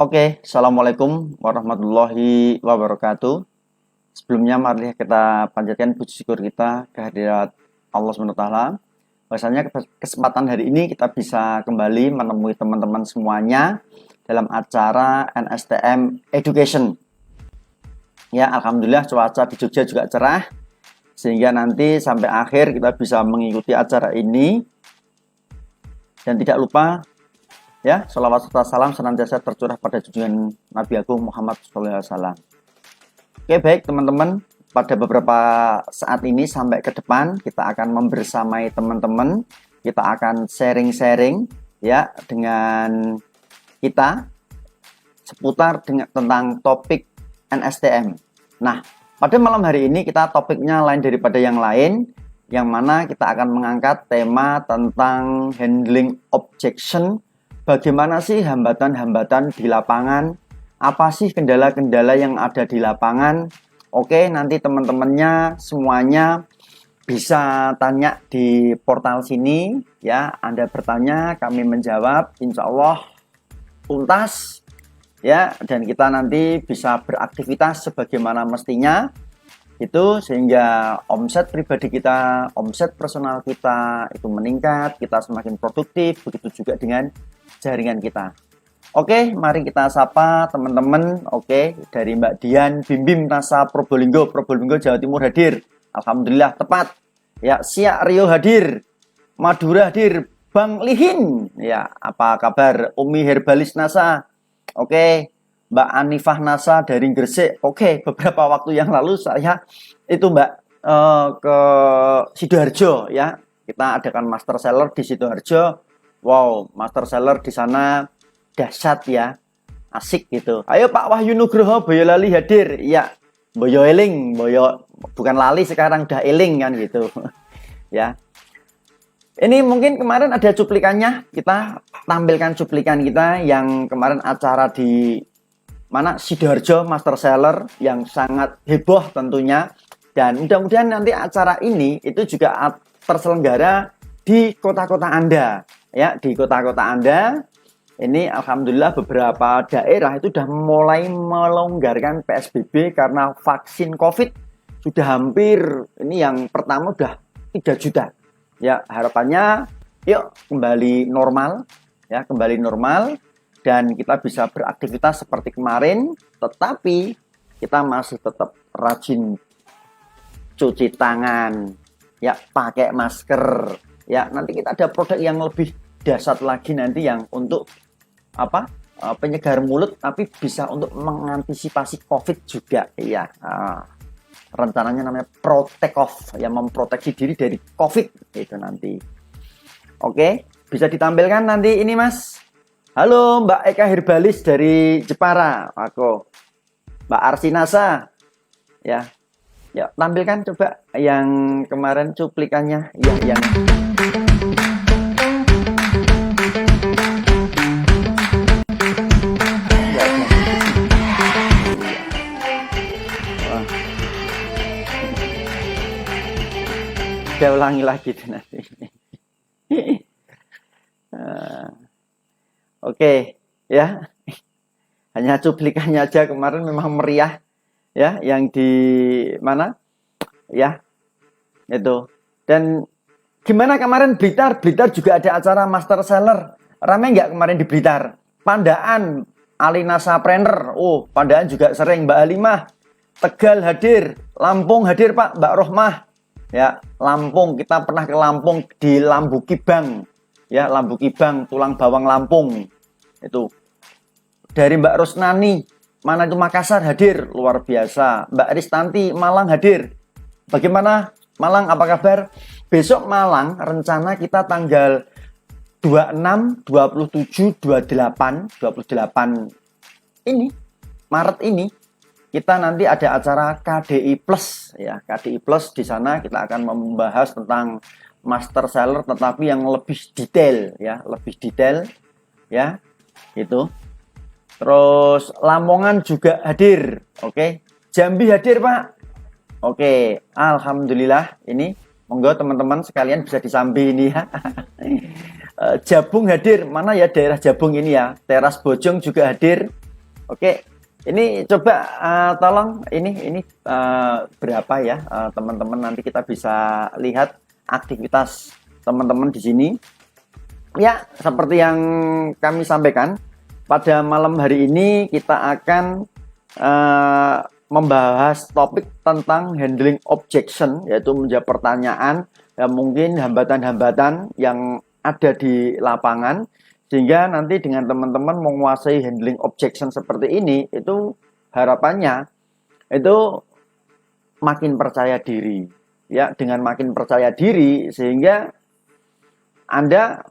Oke, Assalamualaikum warahmatullahi wabarakatuh. Sebelumnya mari kita panjatkan puji syukur kita kehadirat Allah SWT. Bahwasanya kesempatan hari ini kita bisa kembali menemui teman-teman semuanya dalam acara NSTM Education. Ya, alhamdulillah cuaca di Jogja juga cerah, sehingga nanti sampai akhir kita bisa mengikuti acara ini. Dan tidak lupa ya, sholawat serta salam senantiasa tercurah pada junjungan Nabi Agung Muhammad SAW. Oke, baik teman-teman, pada beberapa saat ini sampai ke depan kita akan membersamai teman-teman, kita akan sharing-sharing ya dengan kita seputar tentang topik NSTM. Nah, pada malam hari ini kita topiknya lain daripada yang lain, yang mana kita akan mengangkat tema tentang handling objection. Bagaimana sih hambatan-hambatan di lapangan? Apa sih kendala-kendala yang ada di lapangan? Oke, nanti teman-temannya semuanya bisa tanya di portal sini ya. Anda bertanya, kami menjawab, insya Allah tuntas ya. Dan kita nanti bisa beraktivitas sebagaimana mestinya itu, sehingga omset pribadi kita, omset personal kita itu meningkat, kita semakin produktif, begitu juga dengan jaringan kita. Oke, mari kita sapa teman-teman. Oke, dari Mbak Dian Bim Nasa Probolinggo Jawa Timur hadir. Alhamdulillah tepat. Ya, Siak Rio hadir. Madura hadir. Bang Lihin. Ya, apa kabar Umi Herbalis Nasa? Oke, Mbak Anifah Nasa dari Gresik. Oke, beberapa waktu yang lalu saya itu Mbak ke Sidoarjo ya. Kita adakan master seller di Sidoarjo. Wow, master seller di sana dahsyat ya, asik gitu. Ayo Pak Wahyu Nugroho Boyolali hadir. Ya, Boyo Eling, Boyo bukan lali sekarang udah eling kan gitu. Ya. Ini mungkin kemarin ada cuplikannya, kita tampilkan cuplikan kita yang kemarin acara di mana Sidoarjo master seller yang sangat heboh tentunya, dan mudah-mudahan nanti acara ini itu juga terselenggara di kota-kota Anda. Ya, di kota-kota Anda ini alhamdulillah beberapa daerah itu sudah mulai melonggarkan PSBB karena vaksin COVID sudah hampir, ini yang pertama sudah 3 juta. Ya, harapannya yuk kembali normal ya, kembali normal dan kita bisa beraktivitas seperti kemarin, tetapi kita masih tetap rajin cuci tangan ya, pakai masker. Ya, nanti kita ada produk yang lebih dahsyat lagi nanti yang untuk penyegar mulut, tapi bisa untuk mengantisipasi COVID juga ya. Rencananya namanya Protect Off, yang memproteksi diri dari COVID itu nanti. Oke, bisa ditampilkan nanti ini Mas. Halo Mbak Eka Herbalis dari Jepara, aku Mbak Arsinasa ya. Ya, tampilkan coba yang kemarin cuplikannya ya, yang saya ulangi lagi nanti. Oke ya, hanya cuplikannya aja, kemarin memang meriah ya, yang di mana ya itu. Dan gimana kemarin Blitar juga ada acara master seller, ramai nggak kemarin di Blitar? Pandaan Alina Sapreneur, Pandaan juga sering. Mbak Halimah Tegal hadir, Lampung hadir Pak, Mbak Rohmah ya. Lampung, kita pernah ke Lampung di Lambukibang ya, Lambukibang tulang bawang Lampung itu. Dari Mbak Rosnani, mana itu Makassar hadir, luar biasa. Mbak Ristanti Malang hadir. Bagaimana Malang, apa kabar? Besok Malang rencana kita tanggal 26, 27, 28 ini Maret ini kita nanti ada acara KDI Plus ya. KDI Plus di sana kita akan membahas tentang master seller tetapi yang lebih detail ya, ya. Itu. Terus Lamongan juga hadir. Oke. Jambi hadir, Pak. Oke, alhamdulillah. Ini monggo teman-teman sekalian bisa disambi ini ya. Jabung hadir. Mana ya daerah Jabung ini ya? Teras Bojong juga hadir. Oke, ini coba tolong ini berapa ya teman-teman, nanti kita bisa lihat aktivitas teman-teman di sini. Ya, seperti yang kami sampaikan, pada malam hari ini kita akan membahas topik tentang handling objection, yaitu menjawab pertanyaan dan mungkin hambatan-hambatan yang ada di lapangan, sehingga nanti dengan teman-teman menguasai handling objection seperti ini, itu harapannya itu makin percaya diri. Ya, dengan makin percaya diri sehingga Anda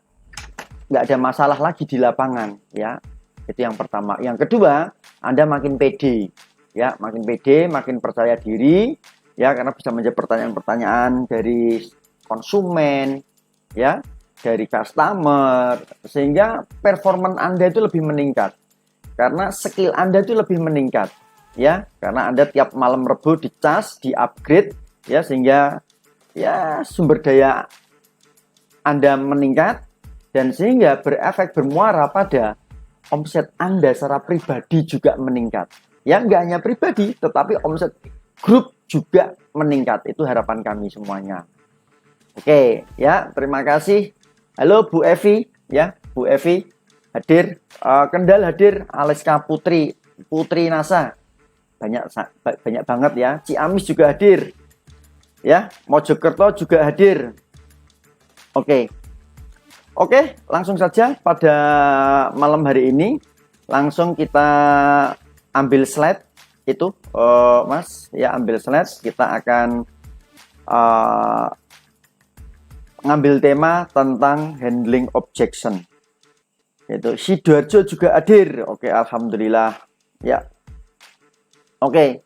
nggak ada masalah lagi di lapangan, ya. Itu yang pertama. Yang kedua, Anda makin pede, ya, makin pede, makin percaya diri, ya, karena bisa menjawab pertanyaan-pertanyaan dari konsumen, ya, dari customer, sehingga performa Anda itu lebih meningkat, karena skill Anda itu lebih meningkat, ya, karena Anda tiap malam Rebo dicas, di-upgrade, ya, sehingga ya sumber daya Anda meningkat, dan sehingga berefek bermuara pada omset Anda secara pribadi juga meningkat. Ya, nggak hanya pribadi, tetapi omset grup juga meningkat. Itu harapan kami semuanya. Oke, ya, terima kasih. Halo Bu Evi, ya, Bu Evi hadir. Kendal hadir, Aleska Putri, Putri Nasa. Banyak banget ya. Ciamis juga hadir. Ya, Mojokerto juga hadir. Oke, langsung saja pada malam hari ini langsung kita ambil slide itu, Mas, ya, ambil slide. Kita akan ngambil tema tentang handling objection. Yaitu Sidoarjo juga hadir. Oke, alhamdulillah. Ya. Oke.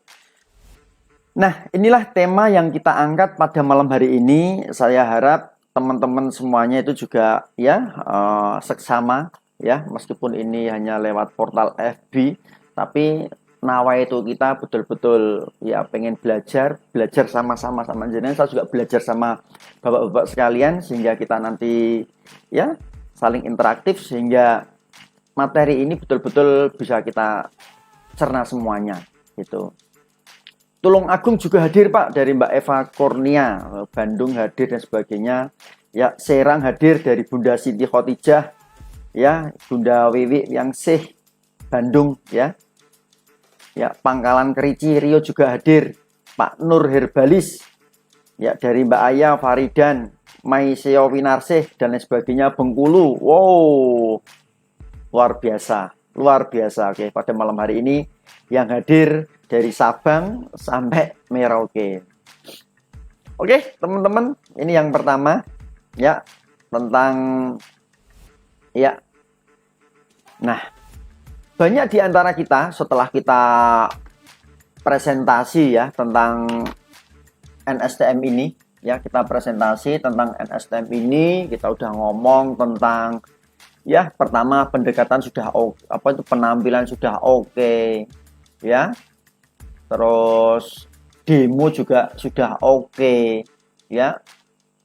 Nah, inilah tema yang kita angkat pada malam hari ini. Saya harap teman-teman semuanya itu juga ya seksama, ya, meskipun ini hanya lewat portal FB, tapi nawa itu kita betul-betul ya pengen belajar sama-sama jenengan. Saya juga belajar sama bapak-bapak sekalian, sehingga kita nanti ya saling interaktif, sehingga materi ini betul-betul bisa kita cerna semuanya gitu. Tulung Agung juga hadir, Pak, dari Mbak Eva Kurnia, Bandung hadir dan sebagainya. Ya, Serang hadir dari Bunda Siti Khotijah, ya, Bunda Wiwi yang Bandung, ya. Ya, Pangkalan Kerici Rio juga hadir. Pak Nur Herbalis, ya, dari Mbak Aya Faridan, Maiseo Winarsih dan lain sebagainya, Bengkulu. Wow, luar biasa. Oke, pada malam hari ini yang hadir dari Sabang sampai Merauke. Oke, teman-teman, ini yang pertama, ya, tentang ya. Nah, banyak di antara kita setelah kita presentasi ya tentang NSTM ini, ya, kita presentasi tentang NSTM ini, kita udah ngomong tentang ya, pertama pendekatan sudah penampilan sudah oke, ya. Terus demo juga sudah oke, ya.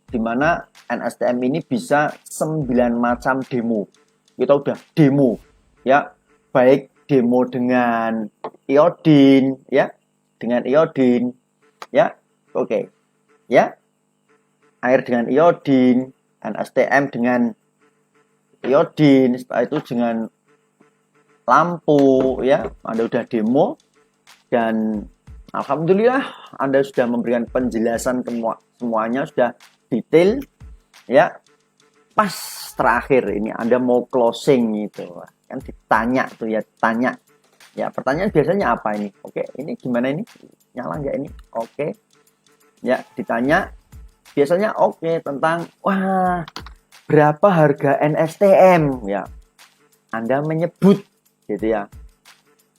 Dimana NSTM ini bisa 9 macam demo. Kita udah demo, ya. Baik demo dengan iodin, ya. Dengan iodin, ya. Oke. Ya. Air dengan iodin, NSTM dengan iodin, setelah itu dengan lampu, ya. Anda udah demo, dan alhamdulillah Anda sudah memberikan penjelasan semuanya sudah detail, ya. Pas terakhir ini Anda mau closing itu kan ditanya tuh, ya, tanya, ya, pertanyaan biasanya apa ini? Oke, ini gimana ini, nyala nggak ini? Oke, ya, ditanya biasanya tentang wah, berapa harga NSTM, ya. Anda menyebut gitu, ya.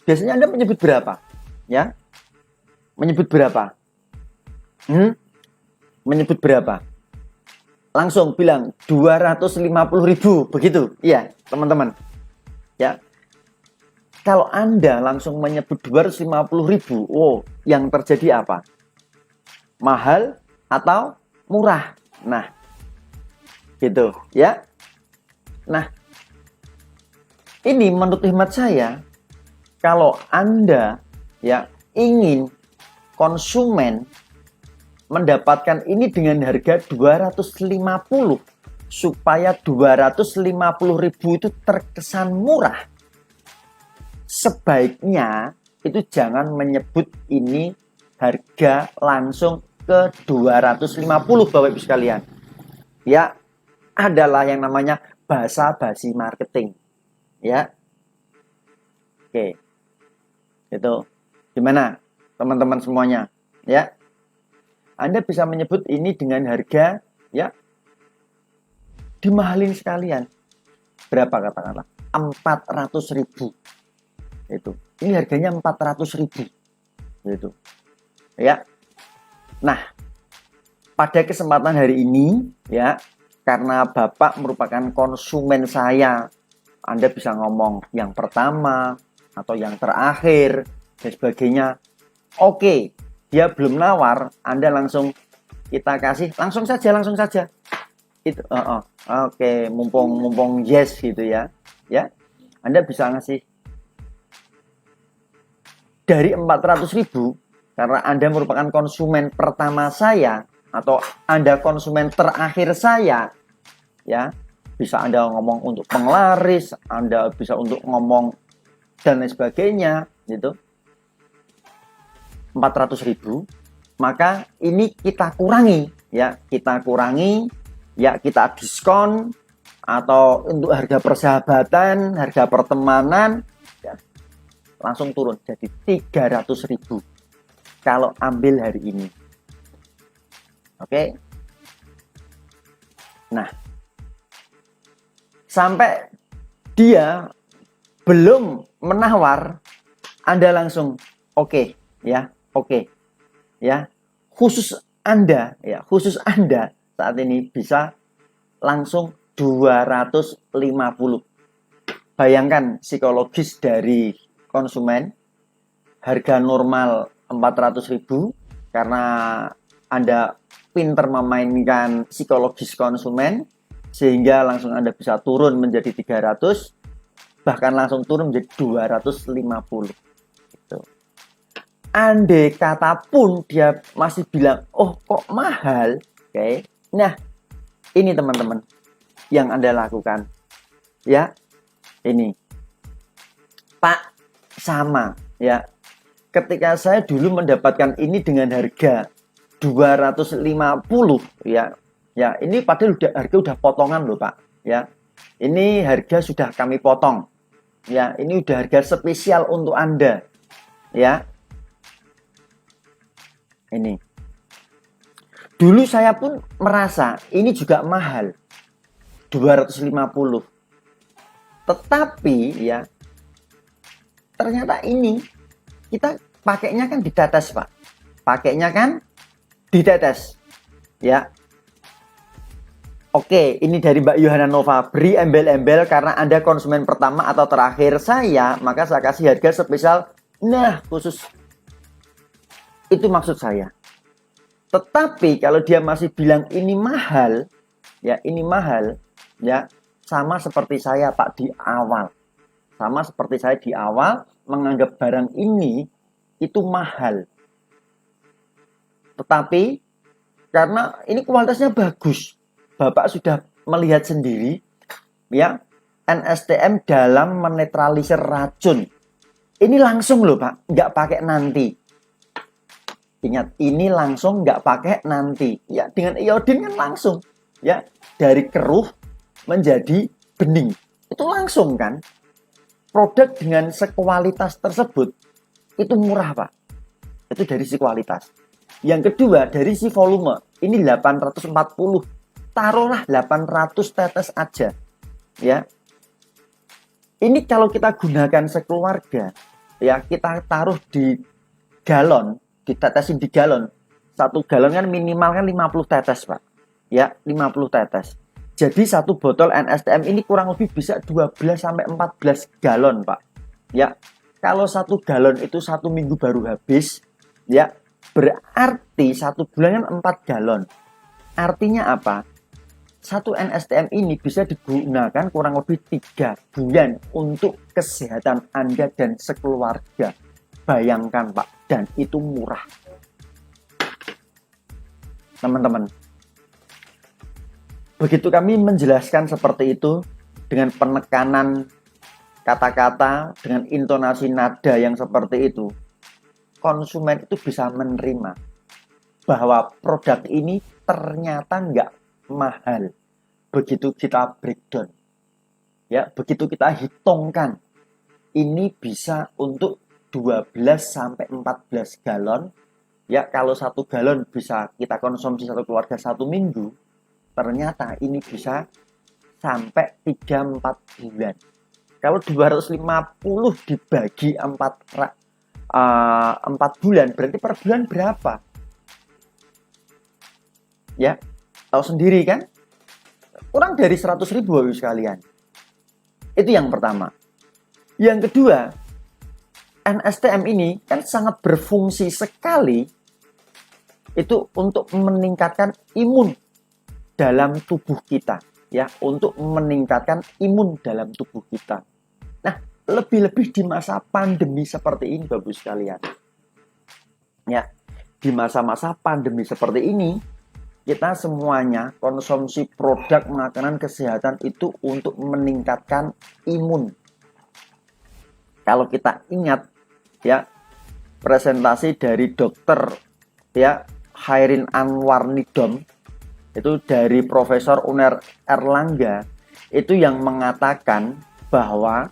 Biasanya Anda menyebut berapa? Ya. Menyebut berapa? Menyebut berapa? Langsung bilang 250.000, begitu. Iya, teman-teman. Ya. Kalau Anda langsung menyebut 250.000, yang terjadi apa? Mahal atau murah? Nah, gitu, ya. Nah, ini menurut hemat saya kalau Anda ya ingin konsumen mendapatkan ini dengan harga 250 supaya 250.000 itu terkesan murah, sebaiknya itu jangan menyebut ini harga langsung ke 250 Bapak Ibu sekalian. Ya, adalah yang namanya basa-basi marketing. Ya. Oke. Itu gimana teman-teman semuanya? Ya. Anda bisa menyebut ini dengan harga ya dimahalin sekalian. Berapa katakanlah? 400.000. Itu. Ini harganya 400.000. Gitu. Ya. Nah, pada kesempatan hari ini ya, karena Bapak merupakan konsumen saya, Anda bisa ngomong yang pertama atau yang terakhir dan sebagainya. Oke, dia belum nawar, Anda langsung kita kasih langsung saja. Itu oke, mumpung yes gitu ya. Ya. Anda bisa ngasih dari 400.000 karena Anda merupakan konsumen pertama saya atau Anda konsumen terakhir saya, ya bisa Anda ngomong untuk penglaris, Anda bisa untuk ngomong dan lain sebagainya, gitu. 400.000, maka ini kita kurangi, ya kita diskon atau untuk harga persahabatan, harga pertemanan, ya, langsung turun jadi 300.000. Kalau ambil hari ini. Oke. Nah, sampai dia belum menawar, Anda langsung oke. Khusus Anda saat ini bisa langsung 250. Bayangkan psikologis dari konsumen, harga normal 400.000 karena Anda pinter memainkan psikologis konsumen sehingga langsung Anda bisa turun menjadi 300, bahkan langsung turun menjadi 250 gitu. Andai kata pun dia masih bilang oh kok mahal, oke. Nah, ini teman-teman yang Anda lakukan ya, ini Pak, sama ya. Ketika saya dulu mendapatkan ini dengan harga 250 ya. Ya, ini padahal harga udah potongan loh, Pak. Ya. Ini harga sudah kami potong. Ya, ini udah harga spesial untuk Anda. Ya. Ini. Dulu saya pun merasa ini juga mahal. 250. Tetapi ya ternyata ini kita pakainya kan ditetes, Pak. Pakainya kan ditetes. Ya. Oke, ini dari Mbak Yohana Nova. Beri embel-embel karena Anda konsumen pertama atau terakhir saya, maka saya kasih harga spesial. Nah, khusus. Itu maksud saya. Tetapi kalau dia masih bilang ini mahal, ya ini mahal, ya sama seperti saya, Pak, di awal. Sama seperti saya di awal menganggap barang ini itu mahal. Tetapi karena ini kualitasnya bagus, Bapak sudah melihat sendiri ya, NSTM dalam menetralisir racun. Ini langsung loh, Pak, nggak pakai nanti. Ingat, ini langsung nggak pakai nanti. Ya, dengan iodin kan langsung. Ya, dari keruh menjadi bening. Itu langsung kan. Produk dengan sekualitas tersebut itu murah, Pak. Itu dari si kualitas. Yang kedua, dari si volume. Ini 840. Taruhlah 800 tetes aja. Ya. Ini kalau kita gunakan sekeluarga, ya kita taruh di galon, ditetesin di galon. 1 galon kan minimal kan 50 tetes, Pak. Ya, 50 tetes. Jadi 1 botol NSTM ini kurang lebih bisa 12 sampai 14 galon, Pak. Ya. Kalau 1 galon itu 1 minggu baru habis, ya, berarti 1 bulan kan 4 galon. Artinya apa? satu NSTM ini bisa digunakan kurang lebih 3 bulan untuk kesehatan Anda dan sekeluarga. Bayangkan Pak, dan itu murah. Teman-teman, begitu kami menjelaskan seperti itu dengan penekanan kata-kata, dengan intonasi nada yang seperti itu, konsumen itu bisa menerima bahwa produk ini ternyata nggak mahal. Begitu kita breakdown, ya, begitu kita hitungkan, ini bisa untuk 12 sampai 14 galon. Ya, kalau 1 galon bisa kita konsumsi satu keluarga 1 minggu, ternyata ini bisa sampai 3-4 bulan. Kalau 250 dibagi 4 bulan, berarti per bulan berapa? Ya, tahu sendiri kan? Kurang dari 100.000 Bapak sekalian. Itu yang pertama. Yang kedua, NSTM ini kan sangat berfungsi sekali itu untuk meningkatkan imun dalam tubuh kita, ya, untuk meningkatkan imun dalam tubuh kita. Nah, lebih-lebih di masa pandemi seperti ini Bapak sekalian. Ya, di masa-masa pandemi seperti ini, kita semuanya konsumsi produk makanan kesehatan itu untuk meningkatkan imun. Kalau kita ingat, ya, presentasi dari dokter, ya, Khairin Anwar Nidom, itu dari Profesor Uner Erlangga, itu yang mengatakan bahwa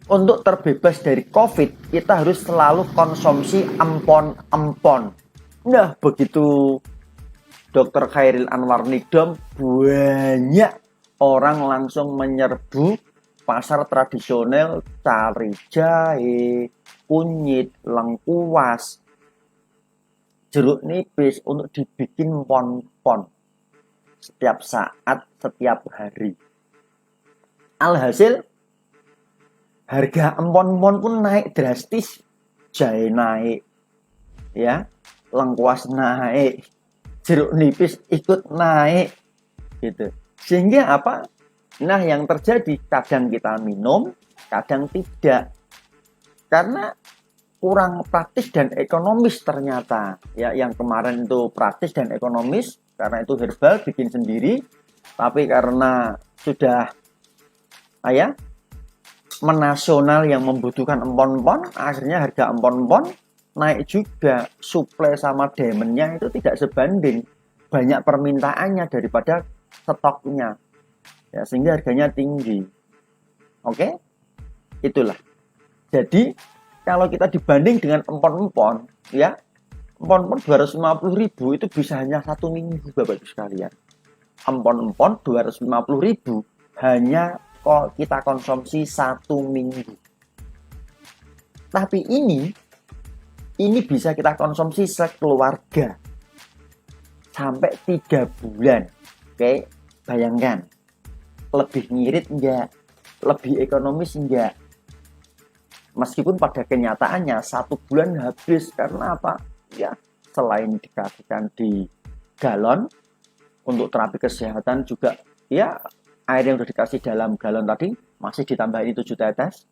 untuk terbebas dari COVID, kita harus selalu konsumsi empon-empon. Nah, begitu Dr. Khairil Anwar Nidom, banyak orang langsung menyerbu pasar tradisional, cari jahe, kunyit, lengkuas, jeruk nipis untuk dibikin pon-pon setiap saat, setiap hari. Alhasil harga empon-empon pun naik drastis. Jahe naik, ya, lengkuas naik, jeruk nipis ikut naik, gitu. Sehingga apa? Nah, yang terjadi kadang kita minum, kadang tidak, karena kurang praktis dan ekonomis ternyata. Ya, yang kemarin itu praktis dan ekonomis karena itu herbal, bikin sendiri. Tapi karena sudah menasional yang membutuhkan empon-empon, akhirnya harga empon-empon naik juga. Suplai sama demandnya itu tidak sebanding. Banyak permintaannya daripada stoknya. Ya, sehingga harganya tinggi. Oke? Itulah. Jadi kalau kita dibanding dengan empon-empon, ya, empon-empon 250.000 itu bisa hanya 1 minggu Bapak Ibu sekalian. Empon-empon 250.000 hanya kita konsumsi 1 minggu. Tapi ini bisa kita konsumsi sekeluarga sampai 3 bulan. Oke, bayangkan. Lebih ngirit enggak? Lebih ekonomis enggak? Meskipun pada kenyataannya 1 bulan habis. Karena apa? Ya, selain dikasihkan di galon untuk terapi kesehatan juga, ya, air yang sudah dikasih dalam galon tadi masih ditambahin 7 tetes.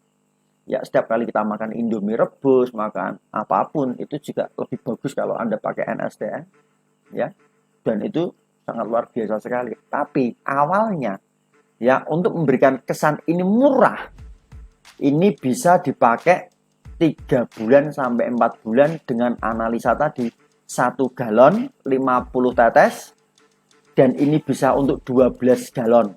Ya, setiap kali kita makan Indomie rebus, makan apapun, itu juga lebih bagus kalau Anda pakai NSTM, ya. Dan itu sangat luar biasa sekali. Tapi awalnya, ya, untuk memberikan kesan ini murah, ini bisa dipakai 3 bulan sampai 4 bulan dengan analisa tadi. 1 galon 50 tetes, dan ini bisa untuk 12 galon.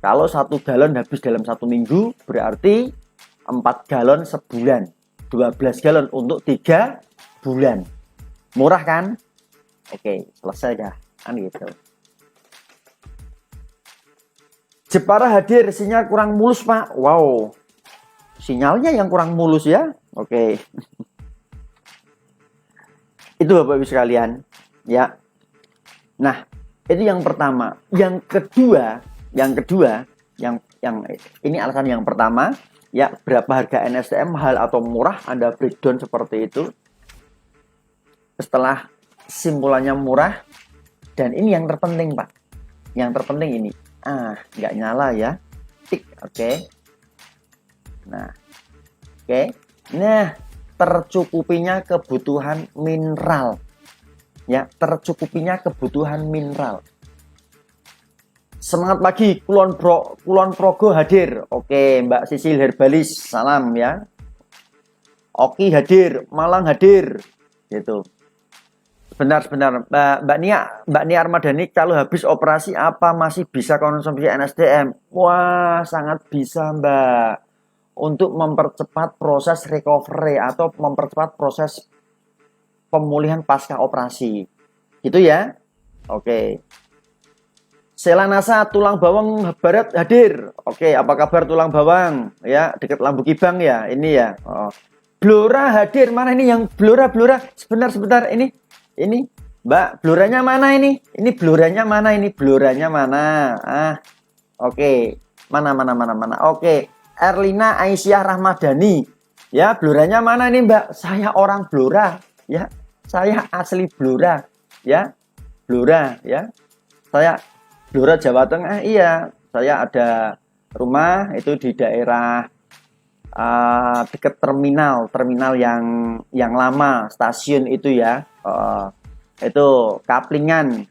Kalau 1 galon habis dalam 1 minggu, berarti 4 galon sebulan. 12 galon untuk 3 bulan. Murah kan? Oke, selesai dah. Kan gitu. Jepara hadir, sinyal kurang mulus Pak. Wow, sinyalnya yang kurang mulus ya. Oke. Itu Bapak Ibu sekalian, ya. Nah, itu yang pertama. Yang kedua, yang ini alasan yang pertama, ya, berapa harga NSTM, mahal atau murah, Anda breakdown seperti itu. Setelah simpulannya murah, dan ini yang terpenting Pak, Yang terpenting ini. Nggak nyala ya. Tik, oke. Nah, oke. Nah, tercukupinya kebutuhan mineral. Ya, tercukupinya kebutuhan mineral. Semangat pagi, Kulon Progo hadir. Oke, Mbak Sisil Herbalis, salam ya. Oki hadir, Malang hadir. Gitu. Sebentar. Mbak Nia Armadani, kalau habis operasi apa masih bisa konsumsi NSDM? Wah, sangat bisa, Mbak. Untuk mempercepat proses recovery atau mempercepat proses pemulihan pasca operasi. Gitu ya? Oke. Selanasa tulang bawang barat hadir. Oke, apa kabar tulang bawang? Ya, dekat Lambu Kibang ya. Ini ya. Blora hadir. Mana ini yang Blora? Sebentar. Ini Mbak, bloranya mana ini? Ini bloranya mana ini? Bloranya mana? Oke. Mana. Oke. Erlina Aisyah Rahmadani. Ya, bloranya mana ini, Mbak? Saya orang Blora, ya. Saya asli Blora, ya. Blora, ya. Saya Blora Jawa Tengah, iya. Saya ada rumah itu di daerah dekat terminal yang lama, stasiun itu ya. Itu Kaplingan,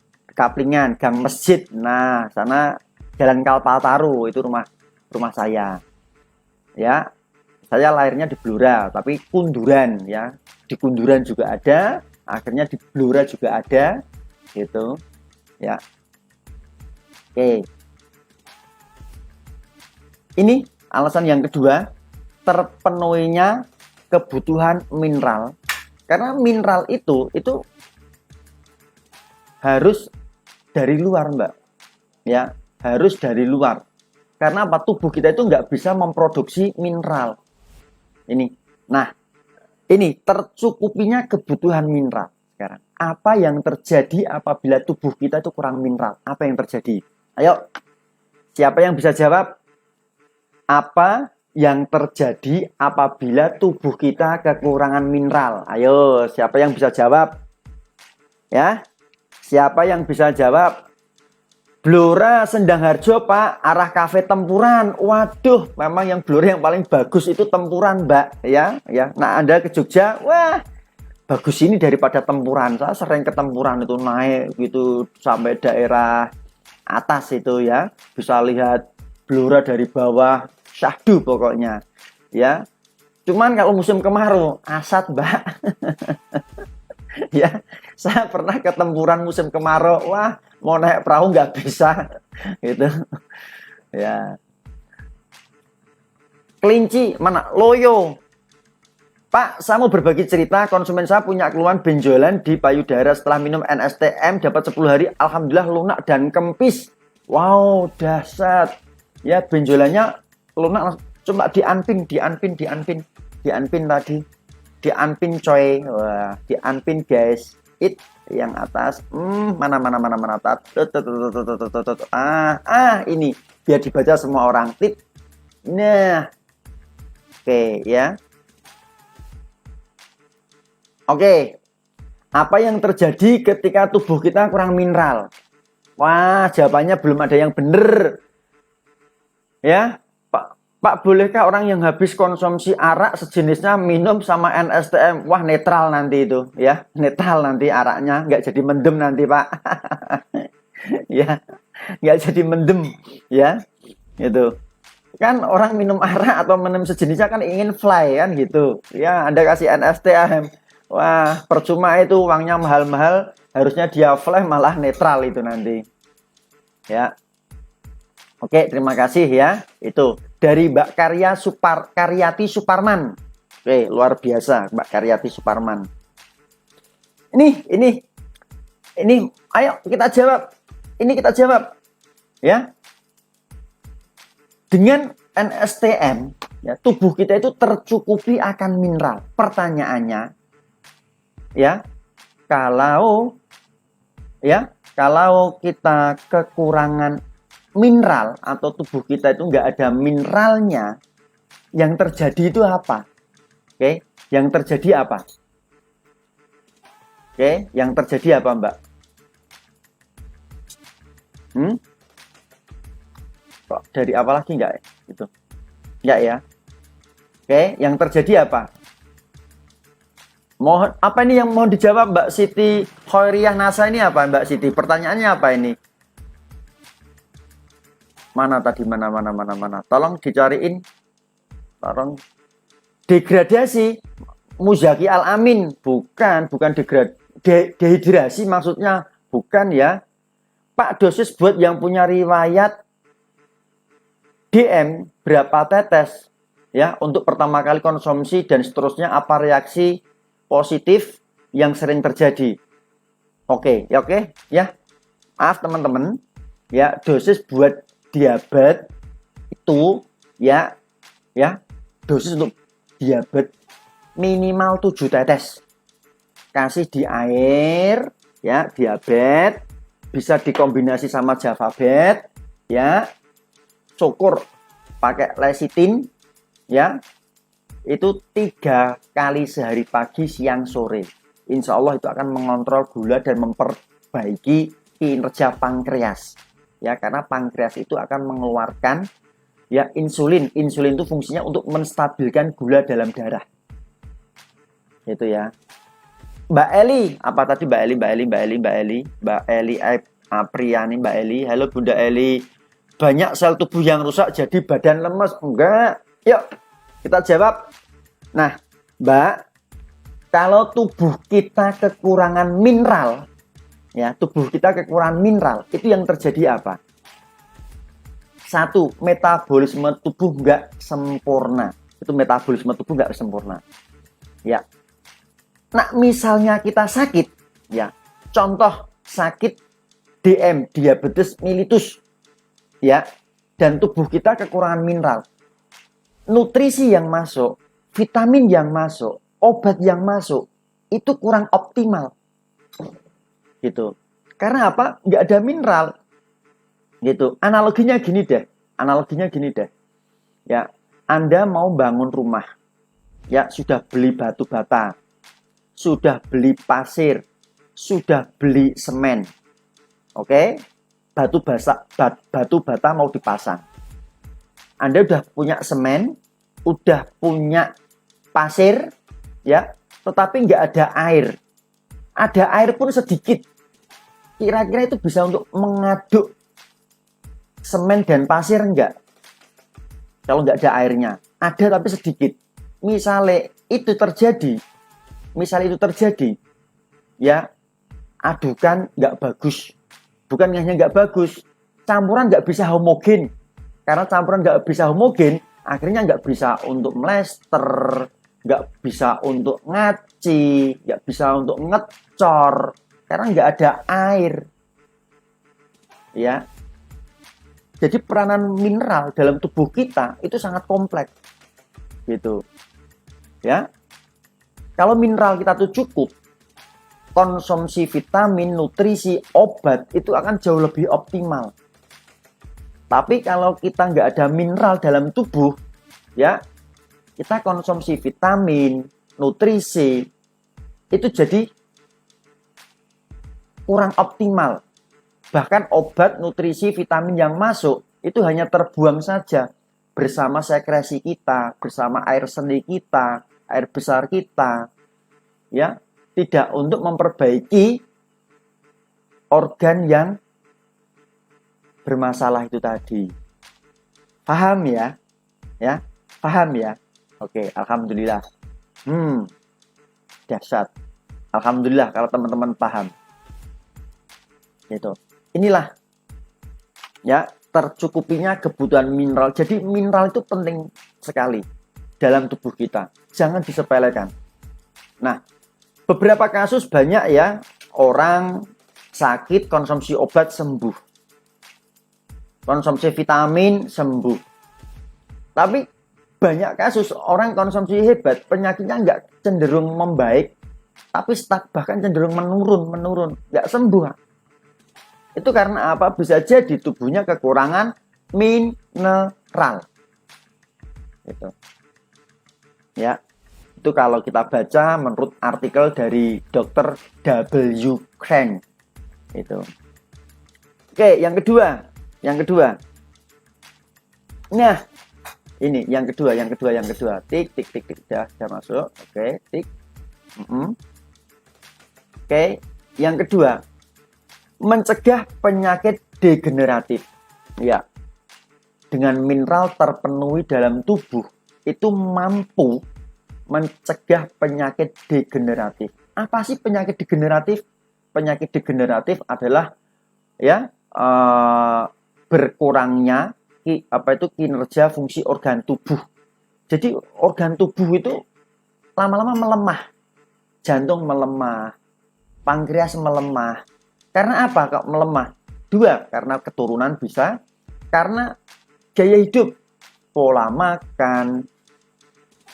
Gang Masjid. Nah, sana Jalan Kalpataru itu rumah saya. Ya. Saya lahirnya di Blora, tapi Kunduran ya. Di Kunduran juga ada, akhirnya di Blora juga ada gitu. Ya. Oke. Ini alasan yang kedua, terpenuhinya kebutuhan mineral. Karena mineral itu harus dari luar, Mbak. Ya, harus dari luar. Karena apa? Tubuh kita itu nggak bisa memproduksi mineral. Ini tercukupinya kebutuhan mineral sekarang. Apa yang terjadi apabila tubuh kita itu kurang mineral? Apa yang terjadi? Ayo, siapa yang bisa jawab? Apa yang terjadi apabila tubuh kita kekurangan mineral? Ayo, siapa yang bisa jawab? Ya, siapa yang bisa jawab? Blora Sendang Harjo, Pak, arah kafe Tempuran. Waduh, memang yang Blora yang paling bagus itu Tempuran, Mbak, ya. Nah, Anda ke Jogja, wah, bagus ini daripada Tempuran. Saya sering ke Tempuran itu naik gitu sampai daerah atas itu ya. Bisa lihat Blora dari bawah, syahdu pokoknya. Ya. Cuman kalau musim kemarau, asat, Mbak. Ya, saya pernah ke Tempuran musim kemarau, wah, mau naik perahu nggak bisa gitu ya. Kelinci mana? Loyo, Pak, saya mau berbagi cerita. Konsumen saya punya keluhan benjolan di payudara setelah minum NSTM dapat 10 hari, alhamdulillah lunak dan kempis. Wow, dahsyat ya, benjolannya lunak. Coba dianpin tadi, dianpin coy. Wah, dianpin guys. Yang atas, mana ini biar dibaca semua orang. Tip. Nah, oke ya. Oke, apa yang terjadi ketika tubuh kita kurang mineral? Wah, jawabannya belum ada yang bener. Ya, Pak, bolehkah orang yang habis konsumsi arak sejenisnya minum sama NSTM? Wah, netral nanti itu, ya. Netral nanti araknya, nggak jadi mendem nanti, Pak. Ya, nggak jadi mendem, ya. Itu. Kan orang minum arak atau minum sejenisnya kan ingin fly, kan gitu. Ya, Anda kasih NSTM. Wah, percuma itu, uangnya mahal-mahal. Harusnya dia fly, malah netral itu nanti. Ya. Oke, terima kasih ya. Itu dari Mbak Karyati Suparman. Oke, luar biasa Mbak Karyati Suparman. Ini, ayo kita jawab. Ini kita jawab. Ya. Dengan NSTM, ya, tubuh kita itu tercukupi akan mineral. Pertanyaannya, ya, kalau kita kekurangan mineral atau tubuh kita itu nggak ada mineralnya, yang terjadi itu apa? Oke, yang terjadi apa? Oke, yang terjadi apa, Mbak? Kok dari apa lagi enggak? Gitu. Enggak ya. Oke, yang terjadi apa? Mohon apa ini yang mau dijawab Mbak Siti Khairiyah Nasa ini apa Mbak Siti? Pertanyaannya apa ini? Mana tadi mana. Tolong dicariin. Tolong degradasi. Muzaki Al-Amin bukan dehidrasi maksudnya bukan ya. Pak dosis buat yang punya riwayat DM berapa tetes ya untuk pertama kali konsumsi dan seterusnya apa reaksi positif yang sering terjadi. Oke ya. Maaf teman-teman. Ya, dosis buat diabetes itu ya dosis untuk diabetes minimal 7 tetes. Kasih di air ya, diabetes bisa dikombinasi sama Javabet ya. Cukur pakai lecitin ya. Itu 3 kali sehari pagi, siang, sore. Insya Allah itu akan mengontrol gula dan memperbaiki kinerja pankreas. Ya, karena pankreas itu akan mengeluarkan ya insulin. Insulin itu fungsinya untuk menstabilkan gula dalam darah. Itu ya. Mbak Eli, apa tadi Mbak Eli Apriani, Mbak Eli. Halo Bunda Eli. Banyak sel tubuh yang rusak jadi badan lemes. Enggak. Yuk, kita jawab. Nah, Mbak, kalau tubuh kita kekurangan mineral, ya, tubuh kita kekurangan mineral, itu yang terjadi apa? 1, metabolisme tubuh nggak sempurna. Itu metabolisme tubuh nggak sempurna. Ya. Nah, misalnya kita sakit, ya, contoh sakit DM, diabetes mellitus, ya, dan tubuh kita kekurangan mineral. Nutrisi yang masuk, vitamin yang masuk, obat yang masuk, itu kurang optimal. Gitu. Karena apa? Nggak ada mineral. Gitu. Analoginya gini deh. Ya, Anda mau bangun rumah. Ya, sudah beli batu bata. Sudah beli pasir. Sudah beli semen. Oke? Batu bata mau dipasang. Anda udah punya semen, udah punya pasir, ya, tetapi nggak ada air. Ada air pun sedikit. Kira-kira itu bisa untuk mengaduk semen dan pasir enggak? Kalau nggak ada airnya, ada tapi sedikit. Misalnya itu terjadi, ya, adukan nggak bagus. Bukan hanya nggak bagus, campuran nggak bisa homogen. Karena campuran nggak bisa homogen, akhirnya nggak bisa untuk mlester, nggak bisa untuk ngaci, nggak bisa untuk ngecor, karena nggak ada air. Ya, jadi peranan mineral dalam tubuh kita itu sangat kompleks, gitu. Ya, kalau mineral kita tuh cukup, konsumsi vitamin, nutrisi, obat itu akan jauh lebih optimal. Tapi kalau kita nggak ada mineral dalam tubuh, ya, kita konsumsi vitamin, nutrisi, itu jadi kurang optimal. Bahkan obat, nutrisi, vitamin yang masuk, itu hanya terbuang saja bersama sekresi kita, bersama air seni kita, air besar kita, ya, tidak untuk memperbaiki organ yang bermasalah itu tadi. Paham ya? Ya, paham ya? Oke, alhamdulillah. Dahsyat. Alhamdulillah kalau teman-teman paham. Gitu. Inilah ya tercukupinya kebutuhan mineral. Jadi mineral itu penting sekali dalam tubuh kita. Jangan disepelekan. Nah, beberapa kasus banyak ya orang sakit konsumsi obat sembuh. Konsumsi vitamin sembuh. Tapi banyak kasus orang konsumsi hebat, penyakitnya nggak cenderung membaik, tapi stuck, bahkan cenderung menurun, nggak sembuh. Itu karena apa? Bisa jadi tubuhnya kekurangan mineral. Gitu. Ya, itu kalau kita baca menurut artikel dari Dr. W. Crank. Itu. Oke, yang kedua, Nah, ini yang kedua. Tik, tik, tik, tik. Sudah masuk. Oke, tik. Oke, yang kedua, mencegah penyakit degeneratif. Ya, dengan mineral terpenuhi dalam tubuh itu mampu mencegah penyakit degeneratif. Apa sih penyakit degeneratif? Penyakit degeneratif adalah ya berkurangnya kinerja fungsi organ tubuh. Jadi organ tubuh itu lama-lama melemah. Jantung melemah, pankreas melemah. Karena apa kok melemah? Dua, karena keturunan bisa, karena gaya hidup, pola makan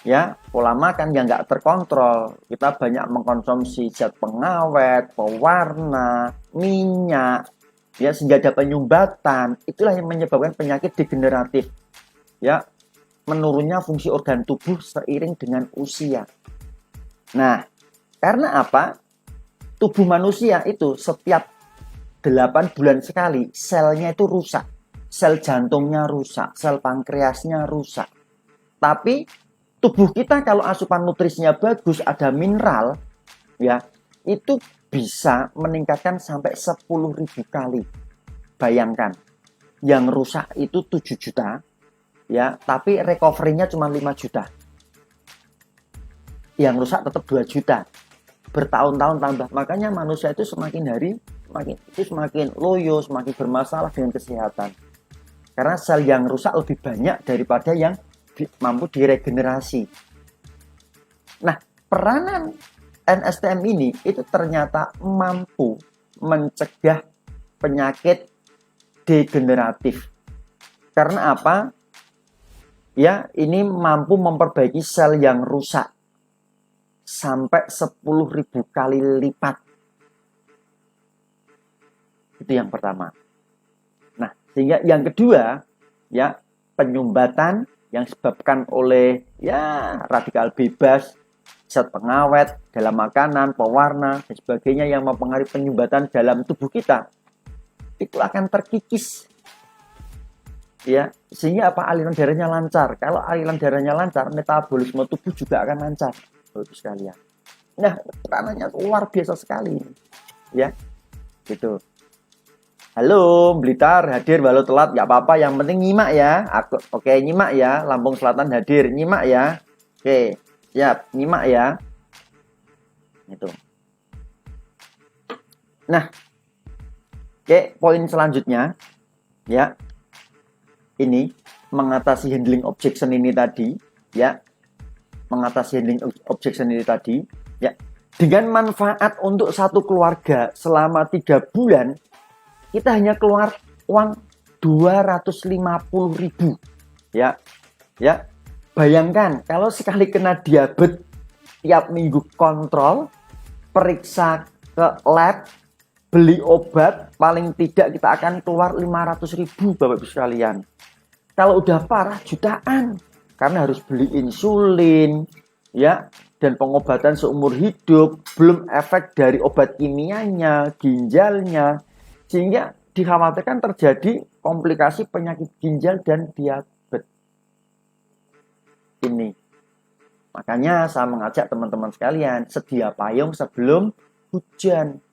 yang nggak terkontrol. Kita banyak mengkonsumsi zat pengawet, pewarna, minyak, ya, sehingga ada penyumbatan. Itulah yang menyebabkan penyakit degeneratif, ya, menurunnya fungsi organ tubuh seiring dengan usia. Nah, karena apa? Tubuh manusia itu setiap 8 bulan sekali selnya itu rusak. Sel jantungnya rusak, sel pankreasnya rusak. Tapi tubuh kita kalau asupan nutrisinya bagus, ada mineral, ya, itu bisa meningkatkan sampai 10.000 kali. Bayangkan, yang rusak itu 7 juta, ya, tapi recovery-nya cuma 5 juta. Yang rusak tetap 2 juta. Bertahun-tahun tambah. Makanya manusia itu semakin hari semakin loyo, semakin bermasalah dengan kesehatan. Karena sel yang rusak lebih banyak daripada yang mampu diregenerasi. Nah, peranan NSTM ini itu ternyata mampu mencegah penyakit degeneratif. Karena apa? Ya, ini mampu memperbaiki sel yang rusak sampai 10.000 kali lipat. Itu yang pertama. Nah, sehingga yang kedua, ya, penyumbatan yang disebabkan oleh ya radikal bebas, zat pengawet dalam makanan, pewarna dan sebagainya yang mempengaruhi penyumbatan dalam tubuh kita, itu akan terkikis. Ya, sehingga apa? Aliran darahnya lancar. Kalau aliran darahnya lancar, metabolisme tubuh juga akan lancar. Bagus sekalian. Nah, peranannya luar biasa sekali. Ya, gitu. Halo, Blitar hadir walau telat, nggak apa-apa. Yang penting nyimak ya. Oke, nyimak ya. Lampung Selatan hadir, nyimak ya. Oke, siap, nyimak ya. Itu. Nah, oke, poin selanjutnya, ya. Ini mengatasi handling objection ini tadi, ya. Mengatasi handling objection ini tadi, ya. Dengan manfaat untuk satu keluarga selama 3 bulan, kita hanya keluar uang 250.000, ya. Ya. Bayangkan kalau sekali kena diabetes, tiap minggu kontrol, periksa ke lab, beli obat, paling tidak kita akan keluar 500.000, Bapak Ibu sekalian. Kalau udah parah jutaan, karena harus beli insulin, ya, dan pengobatan seumur hidup, belum efek dari obat kimianya, ginjalnya, sehingga dikhawatirkan terjadi komplikasi penyakit ginjal dan diabetes. Ini. Makanya saya mengajak teman-teman sekalian, sedia payung sebelum hujan.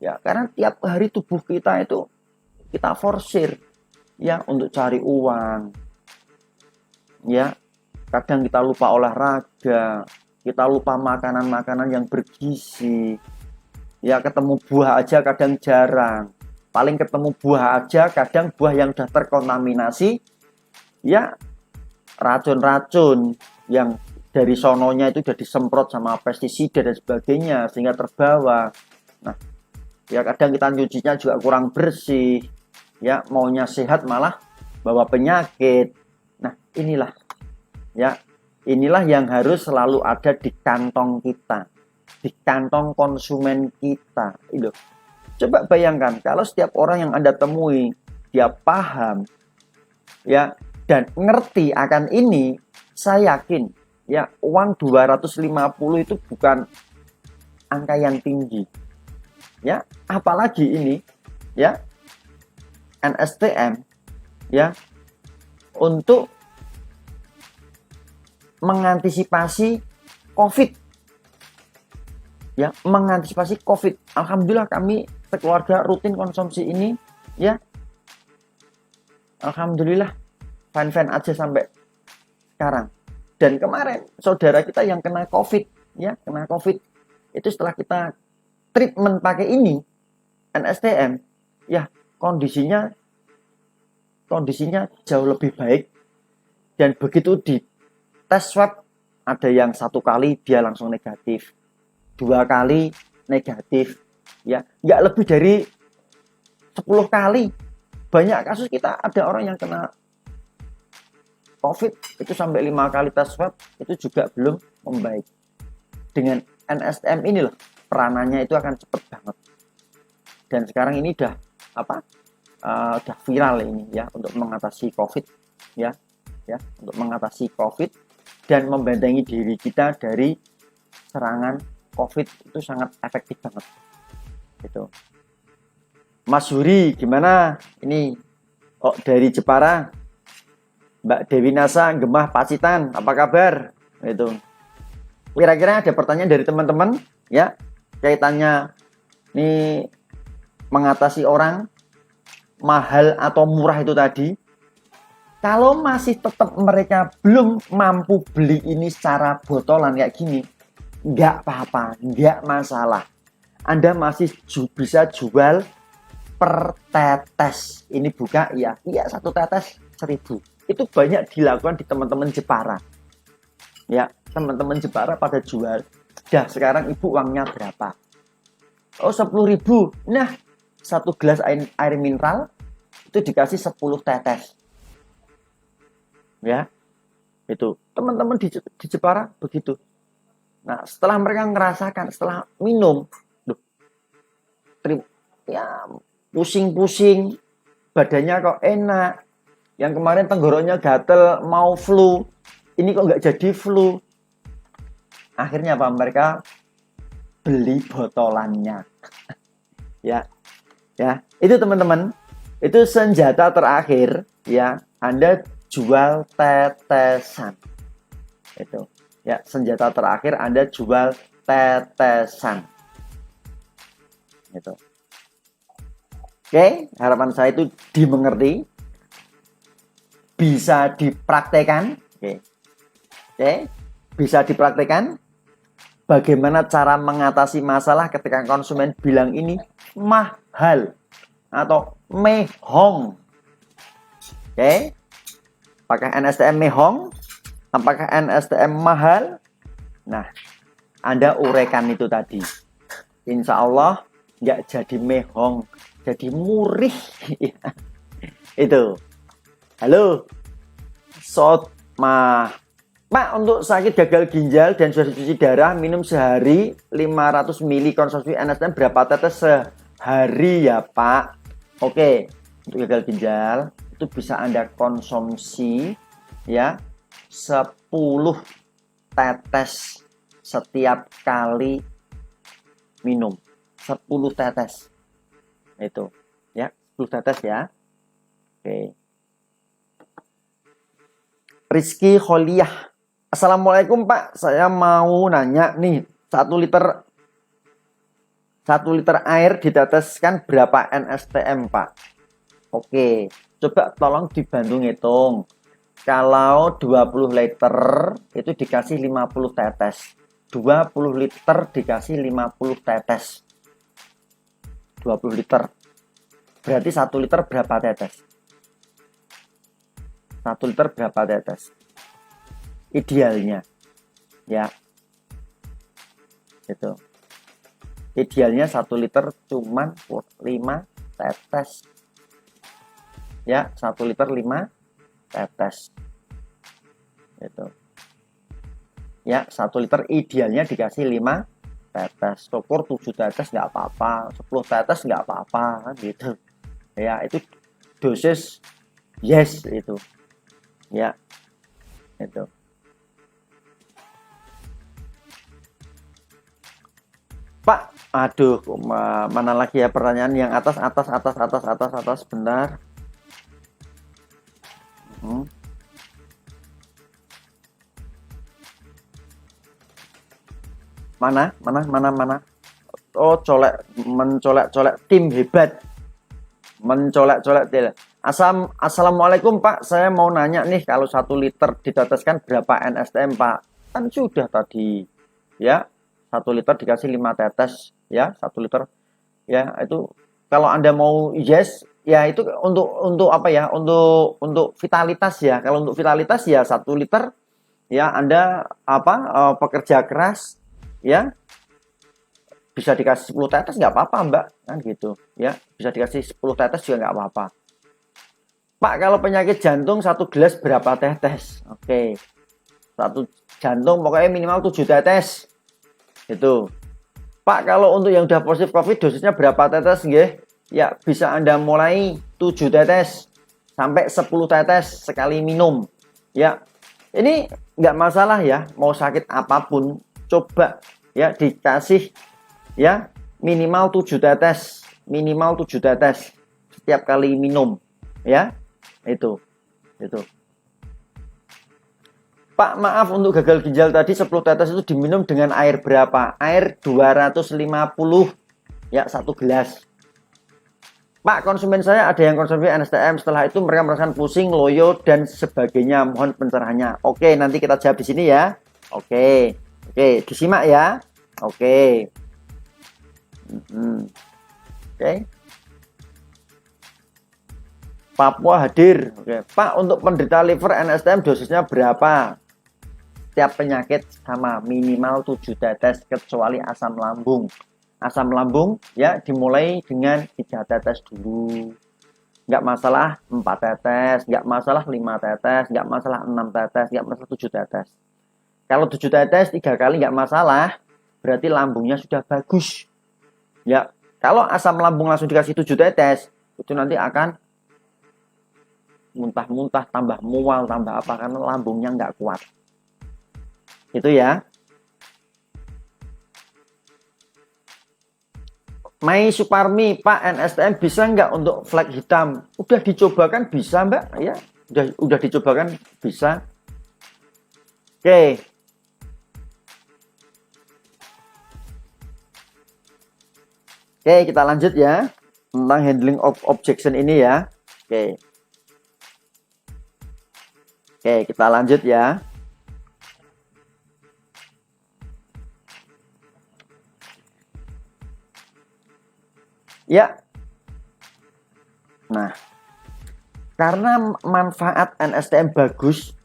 Ya, karena tiap hari tubuh kita itu kita forsir, ya, untuk cari uang. Ya, kadang kita lupa olahraga, kita lupa makanan-makanan yang bergizi. Ya, ketemu buah aja kadang jarang. Paling ketemu buah aja kadang buah yang sudah terkontaminasi, ya, racun-racun yang dari sononya itu sudah disemprot sama pestisida dan sebagainya sehingga terbawa. Nah, ya, kadang kita nyucinya juga kurang bersih. Ya, maunya sehat malah bawa penyakit. Nah, inilah, ya, inilah yang harus selalu ada di kantong kita, di kantong konsumen kita. Itu. Coba bayangkan kalau setiap orang yang Anda temui dia paham, ya, dan ngerti akan ini, saya yakin, ya, uang 250 itu bukan angka yang tinggi. Ya, apalagi ini, ya, NSTM, ya, untuk mengantisipasi COVID. Ya, mengantisipasi COVID. Alhamdulillah kami sekeluarga rutin konsumsi ini, ya. Alhamdulillah fan-fan aja sampai sekarang. Dan kemarin saudara kita yang kena COVID, ya, kena COVID. Itu setelah kita treatment pakai ini NSTM, ya, kondisinya jauh lebih baik. Dan begitu di tes swab, ada yang 1 kali dia langsung negatif, 2 kali negatif, ya, nggak lebih dari 10 kali. Banyak kasus kita ada orang yang kena COVID itu sampai 5 kali tes swab itu juga belum membaik. Dengan NSTM ini loh, peranannya itu akan cepet banget. Dan sekarang ini udah udah viral ini, ya, untuk mengatasi COVID, ya, untuk mengatasi COVID dan membentengi diri kita dari serangan COVID itu sangat efektif banget. Gitu. Mas Huri gimana? Ini dari Jepara. Mbak Dewi Nasa, Gemah Pacitan, apa kabar? Itu. Kira-kira ada pertanyaan dari teman-teman, ya, kaitannya ini mengatasi orang mahal atau murah itu tadi. Kalau masih tetap mereka belum mampu beli ini secara botolan kayak gini, nggak apa-apa, nggak masalah. Anda masih bisa jual per tetes. Ini buka, ya, 1 tetes 1.000. Itu banyak dilakukan di teman-teman Jepara. Ya, teman-teman Jepara pada jual. Dah sekarang ibu uangnya berapa? Oh, 10.000. Nah, 1 gelas air mineral itu dikasih 10 tetes. Ya, itu teman-teman di Jepara begitu. Nah, setelah mereka ngerasakan, setelah minum, ya, pusing-pusing, badannya kok enak. Yang kemarin tenggorokannya gatel, mau flu, ini kok nggak jadi flu. Akhirnya apa? Mereka beli botolannya. Ya, itu teman-teman, itu senjata terakhir, ya. Anda jual tetesan. Itu, ya, senjata terakhir Anda jual tetesan. Itu. Oke, harapan saya itu dimengerti, bisa dipraktekan. Oke, bisa dipraktekan. Bagaimana cara mengatasi masalah ketika konsumen bilang ini mahal atau mehong. Oke, apakah NSTM mehong? Apakah NSTM mahal? Nah, Anda uraikan itu tadi. Insya Allah nggak jadi mehong, jadi murih. Itu. Halo, Pak, untuk sakit gagal ginjal dan sudah cuci darah, minum sehari 500 ml konsumsi NSTM berapa tetes sehari ya Pak? Oke, untuk gagal ginjal itu bisa Anda konsumsi, ya, 10 tetes setiap kali minum. 10 tetes. Itu, ya, 10 tetes ya. Oke. Rizky Kholiah. Assalamualaikum Pak, saya mau nanya nih, 1 liter air diteteskan berapa NSTM Pak? Oke, coba tolong dibantu ngitung. Kalau 20 liter itu dikasih 50 tetes. 20 liter dikasih 50 tetes. 20 liter. Berarti 1 liter berapa tetes? 1 liter berapa tetes? Idealnya, ya, itu. Idealnya 1 liter cuman 5 tetes. Ya, 1 liter 5 tetes. Itu. Ya, 1 liter idealnya dikasih 5 tetes. Syukur 7 tetes nggak apa-apa, 10 tetes nggak apa-apa, kan gitu. Ya, itu dosis yes itu. Ya, itu. Pak, aduh, mana lagi ya pertanyaan yang atas, benar. Mana? Oh, mencolek-colek tim hebat. Mencolek-colek tim. Assalamualaikum Pak, saya mau nanya nih, kalau 1 liter diteteskan berapa NSTM Pak? Kan sudah tadi, ya, 1 liter dikasih 5 tetes, ya, 1 liter, ya, itu kalau Anda mau yes, ya itu untuk apa ya, untuk vitalitas ya. Kalau untuk vitalitas ya 1 liter, ya Anda pekerja keras, ya, bisa dikasih 10 tetes nggak apa-apa Mbak, kan gitu, ya, bisa dikasih 10 tetes juga nggak apa-apa. Pak, kalau penyakit jantung 1 gelas berapa tetes? Oke. 1 jantung pokoknya minimal 7 tetes. Itu. Pak, kalau untuk yang udah positif COVID dosisnya berapa tetes nggih? Ya, bisa Anda mulai 7 tetes sampai 10 tetes sekali minum. Ya. Ini nggak masalah ya, mau sakit apapun, coba ya dikasih ya minimal 7 tetes, setiap kali minum, ya. Itu Pak, maaf, untuk gagal ginjal tadi 10 tetes itu diminum dengan air berapa? Air 250, ya, 1 gelas. Pak, konsumen saya ada yang konsumsi NSTM, setelah itu mereka merasakan pusing, loyo, dan sebagainya. Mohon pencerahannya. Oke, nanti kita jawab di sini ya. Oke, disimak ya. Oke. Papua hadir. Oke. Pak, untuk penderita liver NSTM dosisnya berapa? Setiap penyakit sama, minimal 7 tetes kecuali asam lambung. Asam lambung ya dimulai dengan 3 tetes dulu. Nggak masalah 4 tetes, nggak masalah 5 tetes, nggak masalah 6 tetes, nggak masalah 7 tetes. Kalau 7 tetes 3 kali nggak masalah, berarti lambungnya sudah bagus. Ya, kalau asam lambung langsung dikasih 7 tetes, itu nanti akan muntah-muntah, tambah mual, tambah apa, karena lambungnya nggak kuat. Itu ya. Mai Suparmi, Pak, NSTM bisa nggak untuk flek hitam? Udah dicobakan bisa Mbak, ya. Udah dicobakan bisa. Oke. Oke, kita lanjut ya. Tentang handling of objection ini ya. Oke. Oke, kita lanjut ya. Ya. Nah, karena manfaat NSTM bagus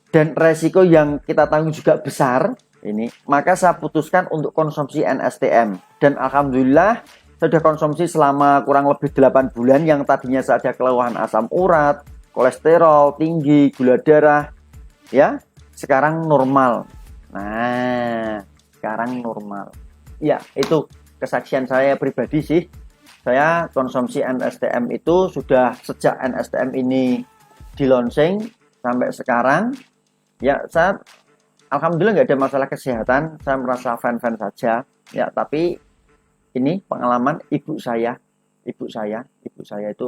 dan resiko yang kita tanggung juga besar, ini, maka saya putuskan untuk konsumsi NSTM. Dan alhamdulillah saya sudah konsumsi selama kurang lebih 8 bulan. Yang tadinya saya ada keluhan asam urat, kolesterol tinggi, gula darah, ya, sekarang normal. Nah, sekarang normal. Ya, itu kesaksian saya pribadi sih. Saya konsumsi NSTM itu sudah sejak NSTM ini di launching sampai sekarang. Ya, saya alhamdulillah nggak ada masalah kesehatan. Saya merasa fan-fan saja. Ya, tapi ini pengalaman ibu saya itu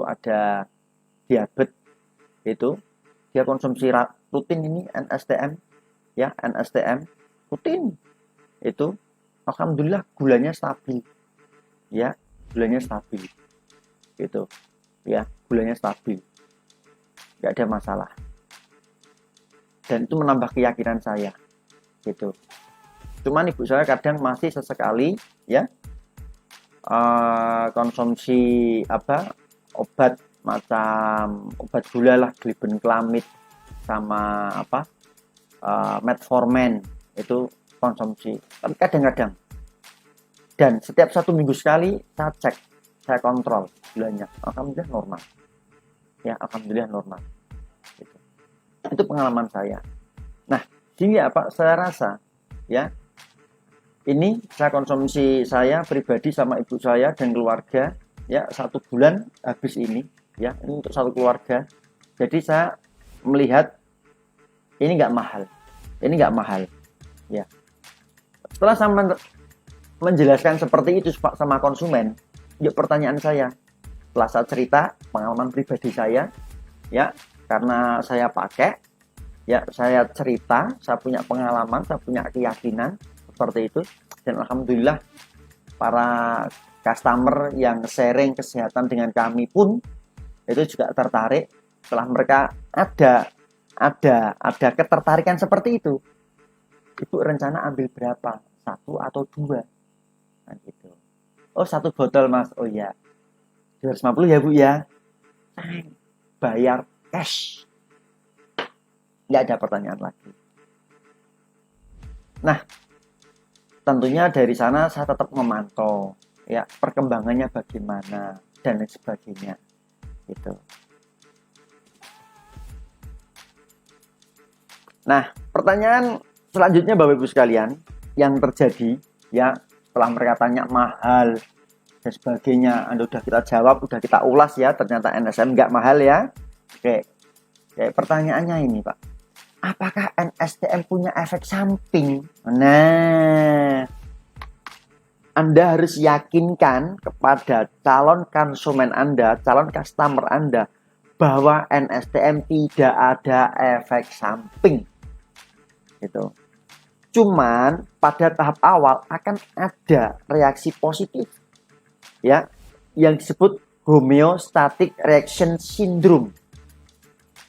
ada diabetes. Itu dia konsumsi rutin ini NSTM, ya, NSTM rutin. Itu alhamdulillah gulanya stabil, ya, gulanya stabil, gitu, ya, gulanya stabil, nggak ada masalah. Dan itu menambah keyakinan saya, gitu. Cuman ibu saya kadang masih sesekali, ya, konsumsi obat macam obat gula lah, glibenclamid sama metformin, itu konsumsi, tapi kadang-kadang. Dan setiap 1 minggu sekali saya cek, saya kontrol gulanya, alhamdulillah normal, ya, alhamdulillah normal. Itu pengalaman saya. Nah, sehingga saya rasa, ya, ini saya konsumsi, saya pribadi sama ibu saya dan keluarga, ya, 1 bulan habis ini, ya, ini untuk 1 keluarga. Jadi saya melihat ini nggak mahal, ya. Setelah saya menjelaskan seperti itu sama konsumen, yuk, pertanyaan saya, setelah saya cerita pengalaman pribadi saya, ya, karena saya pakai, ya, saya cerita, saya punya pengalaman, saya punya keyakinan, seperti itu. Dan alhamdulillah para customer yang sharing kesehatan dengan kami pun itu juga tertarik setelah mereka ada ketertarikan seperti itu. Ibu rencana ambil berapa? 1 atau 2? Nah, gitu. Oh, 1 botol Mas. Oh ya, 250 ya Bu ya. Bayar cash. Nggak ada pertanyaan lagi. Nah, tentunya dari sana saya tetap memantau ya perkembangannya bagaimana dan lain sebagainya gitu. Nah, pertanyaan selanjutnya Bapak Ibu sekalian yang terjadi ya setelah mereka tanya mahal dan sebagainya, udah kita jawab, udah kita ulas ya, ternyata NSTM nggak mahal ya. Oke, pertanyaannya ini Pak, apakah NSTM punya efek samping? Nah, Anda harus yakinkan kepada calon konsumen Anda, calon customer Anda, bahwa NSTM tidak ada efek samping. Gitu. Cuman pada tahap awal akan ada reaksi positif, ya, yang disebut homeostatic reaction syndrome.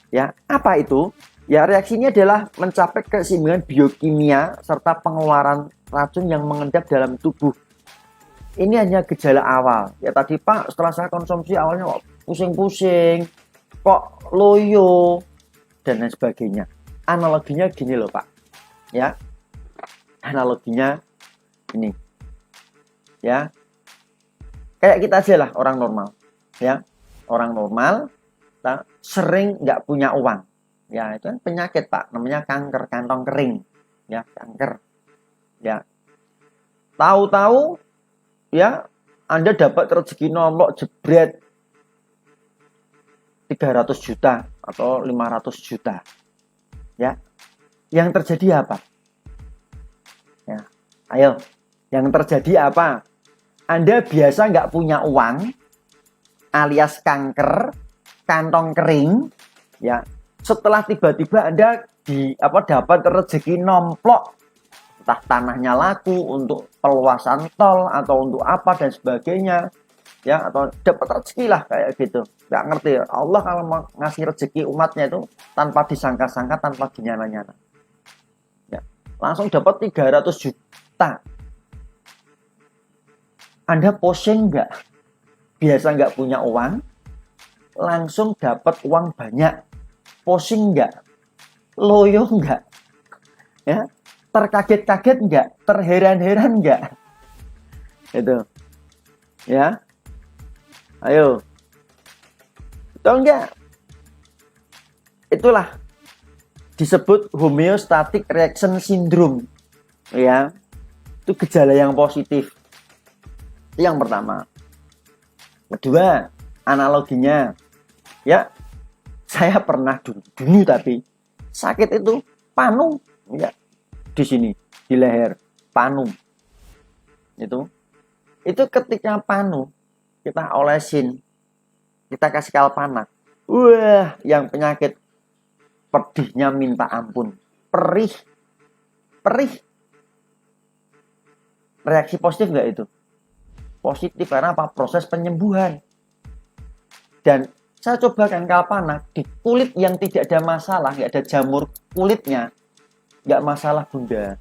Ya, apa itu? Ya, reaksinya adalah mencapai keseimbangan biokimia serta pengeluaran racun yang mengendap dalam tubuh. Ini hanya gejala awal. Ya tadi Pak, setelah saya konsumsi awalnya kok pusing-pusing, kok loyo, dan lain sebagainya. Analoginya gini loh Pak. Ya, analoginya ini. Ya, kayak kita aja lah orang normal. Ya, orang normal sering nggak punya uang. Ya, itu kan penyakit Pak, namanya kanker kantong kering. Ya, kanker. Ya, tahu-tahu ya Anda dapat rezeki nomplok jebret 300 juta atau 500 juta. Ya. Yang terjadi apa? Ya. Ayo, yang terjadi apa? Anda biasa nggak punya uang alias kanker kantong kering, ya. Setelah tiba-tiba Anda dapat rezeki nomplok, entah tanahnya laku untuk perluasan tol atau untuk apa dan sebagainya, ya, atau dapat rezeki lah kayak gitu. Nggak ngerti Allah kalau mau ngasih rezeki umatnya itu tanpa disangka-sangka, tanpa dinyana-nyana, ya, langsung dapat 300 juta. Anda pusing nggak? Biasa nggak punya uang, langsung dapat uang banyak, pusing nggak? Loyo nggak? Ya, terkaget-kaget nggak? Terheran-heran nggak? Itu, ya. Ayo, tahu nggak? Itulah disebut homeostatic reaction syndrome, ya. Itu gejala yang positif. Itu yang pertama. Kedua, analoginya, ya, saya pernah dulu tapi sakit itu panu, ya, di sini, di leher, panu. Itu ketika panu, kita olesin, kita kasih kalpanak. Wah, yang penyakit pedihnya minta ampun. Perih. Reaksi positif nggak itu? Positif karena apa? Proses penyembuhan. Dan saya cobakan kalpanak di kulit yang tidak ada masalah, nggak ada jamur kulitnya, nggak masalah Bunda.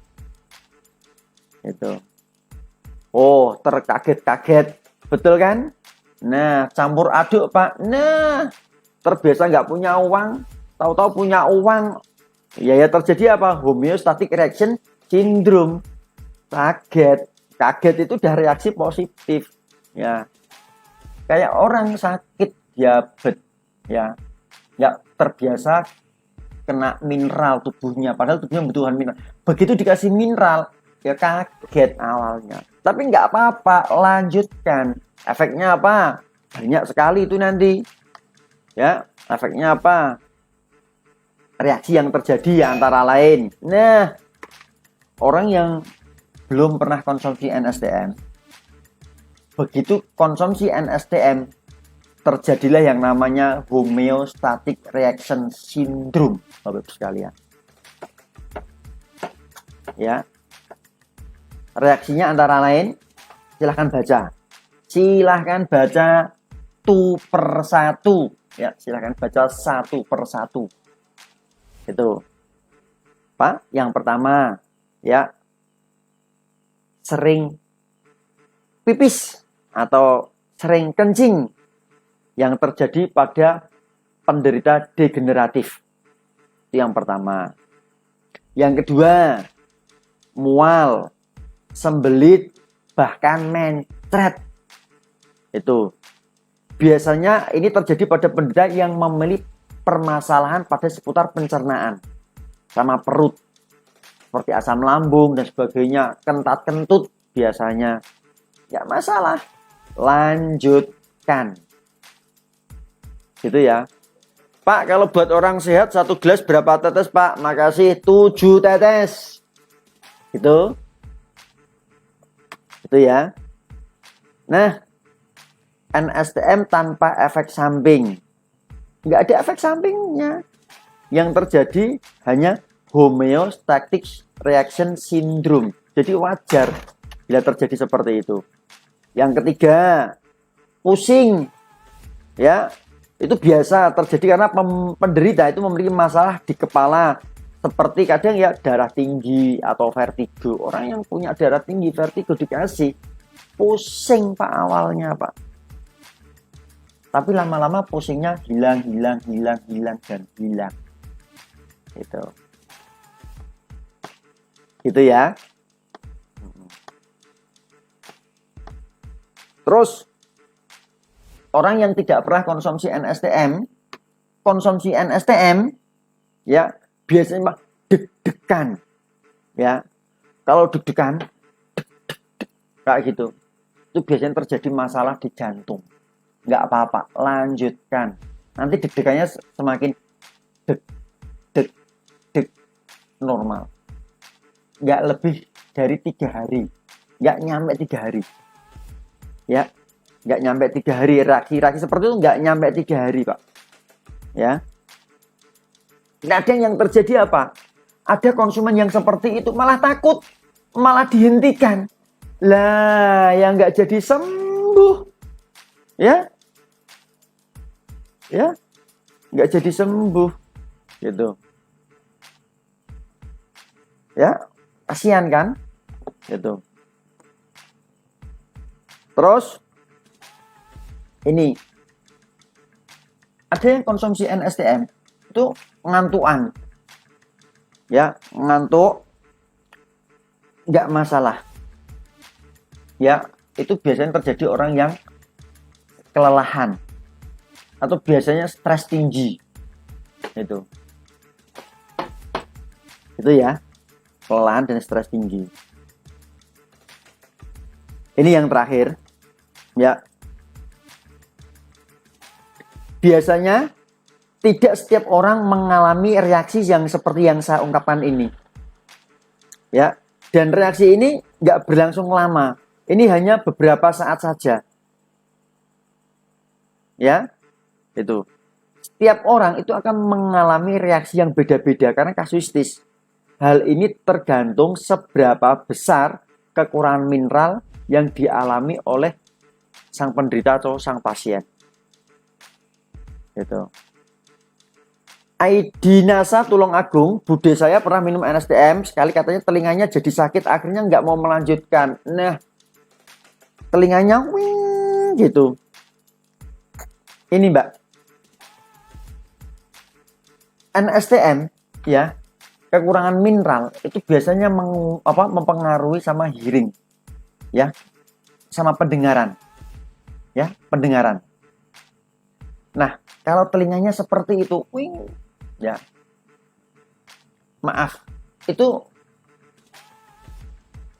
Itu. Oh, terkaget-kaget, betul kan? Nah, campur aduk Pak. Nah, terbiasa nggak punya uang, tahu-tahu punya uang, ya terjadi apa? Homeostatic reaction syndrome. Kaget itu udah reaksi positif, ya. Kayak orang sakit diabetes, ya, nggak terbiasa kena mineral tubuhnya, padahal tubuhnya membutuhkan mineral. Begitu dikasih mineral, ya kaget awalnya. Tapi nggak apa-apa, lanjutkan. Efeknya apa? Banyak sekali itu nanti. Ya, efeknya apa? Reaksi yang terjadi antara lain. Nah, orang yang belum pernah konsumsi NSTM, begitu konsumsi NSTM, terjadilah yang namanya homeostatic reaction syndrome, Bapak Ibu sekalian. Ya. Reaksinya antara lain, silahkan baca satu persatu ya, silahkan baca satu persatu. Itu Pak, yang pertama ya, sering pipis atau sering kencing yang terjadi pada penderita degeneratif. Itu yang pertama. Yang kedua, mual, sembelit, bahkan mencret. Itu biasanya ini terjadi pada penderita yang memiliki permasalahan pada seputar pencernaan sama perut, seperti asam lambung dan sebagainya, kentat-kentut biasanya. Nggak masalah, lanjutkan. Gitu ya. Pak, kalau buat orang sehat satu gelas berapa tetes, Pak? Makasih, 7 tetes. Gitu. Itu ya. Nah, NSTM tanpa efek samping. Nggak ada efek sampingnya. Yang terjadi hanya homeostatic reaction syndrome. Jadi wajar bila terjadi seperti itu. Yang ketiga, pusing. Ya, itu biasa terjadi karena penderita itu memiliki masalah di kepala. Seperti kadang ya darah tinggi atau vertigo. Orang yang punya darah tinggi, vertigo dikasih pusing Pak awalnya Pak. Tapi lama-lama pusingnya hilang dan hilang. Gitu ya. Terus orang yang tidak pernah konsumsi NSTM ya biasanya deg-degan ya. Kalau deg-degan kayak gitu, itu biasanya terjadi masalah di jantung. Nggak apa-apa, lanjutkan. Nanti deg-degannya semakin deg normal. Nggak lebih dari 3 hari, nggak nyampe 3 hari ya. Nggak nyampe 3 hari, reaksi seperti itu nggak nyampe 3 hari Pak ya. Kadang yang terjadi apa? Ada konsumen yang seperti itu malah takut, malah dihentikan lah, yang nggak jadi sembuh ya nggak jadi sembuh gitu ya, kasihan kan gitu. Terus ini ada yang konsumsi NSTM itu ngantuan ya, ngantuk nggak masalah ya. Itu biasanya terjadi orang yang kelelahan atau biasanya stres tinggi itu ya, kelelahan dan stres tinggi. Ini yang terakhir ya, biasanya tidak setiap orang mengalami reaksi yang seperti yang saya ungkapkan ini ya, dan reaksi ini nggak berlangsung lama, ini hanya beberapa saat saja ya. Itu setiap orang itu akan mengalami reaksi yang beda-beda karena kasuistis. Hal ini tergantung seberapa besar kekurangan mineral yang dialami oleh sang penderita atau sang pasien. Gitu. Aidinasa Tulungagung, bude saya pernah minum NSTM sekali, katanya telinganya jadi sakit, akhirnya nggak mau melanjutkan. Nah, telinganya gitu. Ini Mbak, NSTM ya, kekurangan mineral itu biasanya mempengaruhi sama hearing ya, sama pendengaran ya, pendengaran. Nah, kalau telinganya seperti itu ya, maaf, itu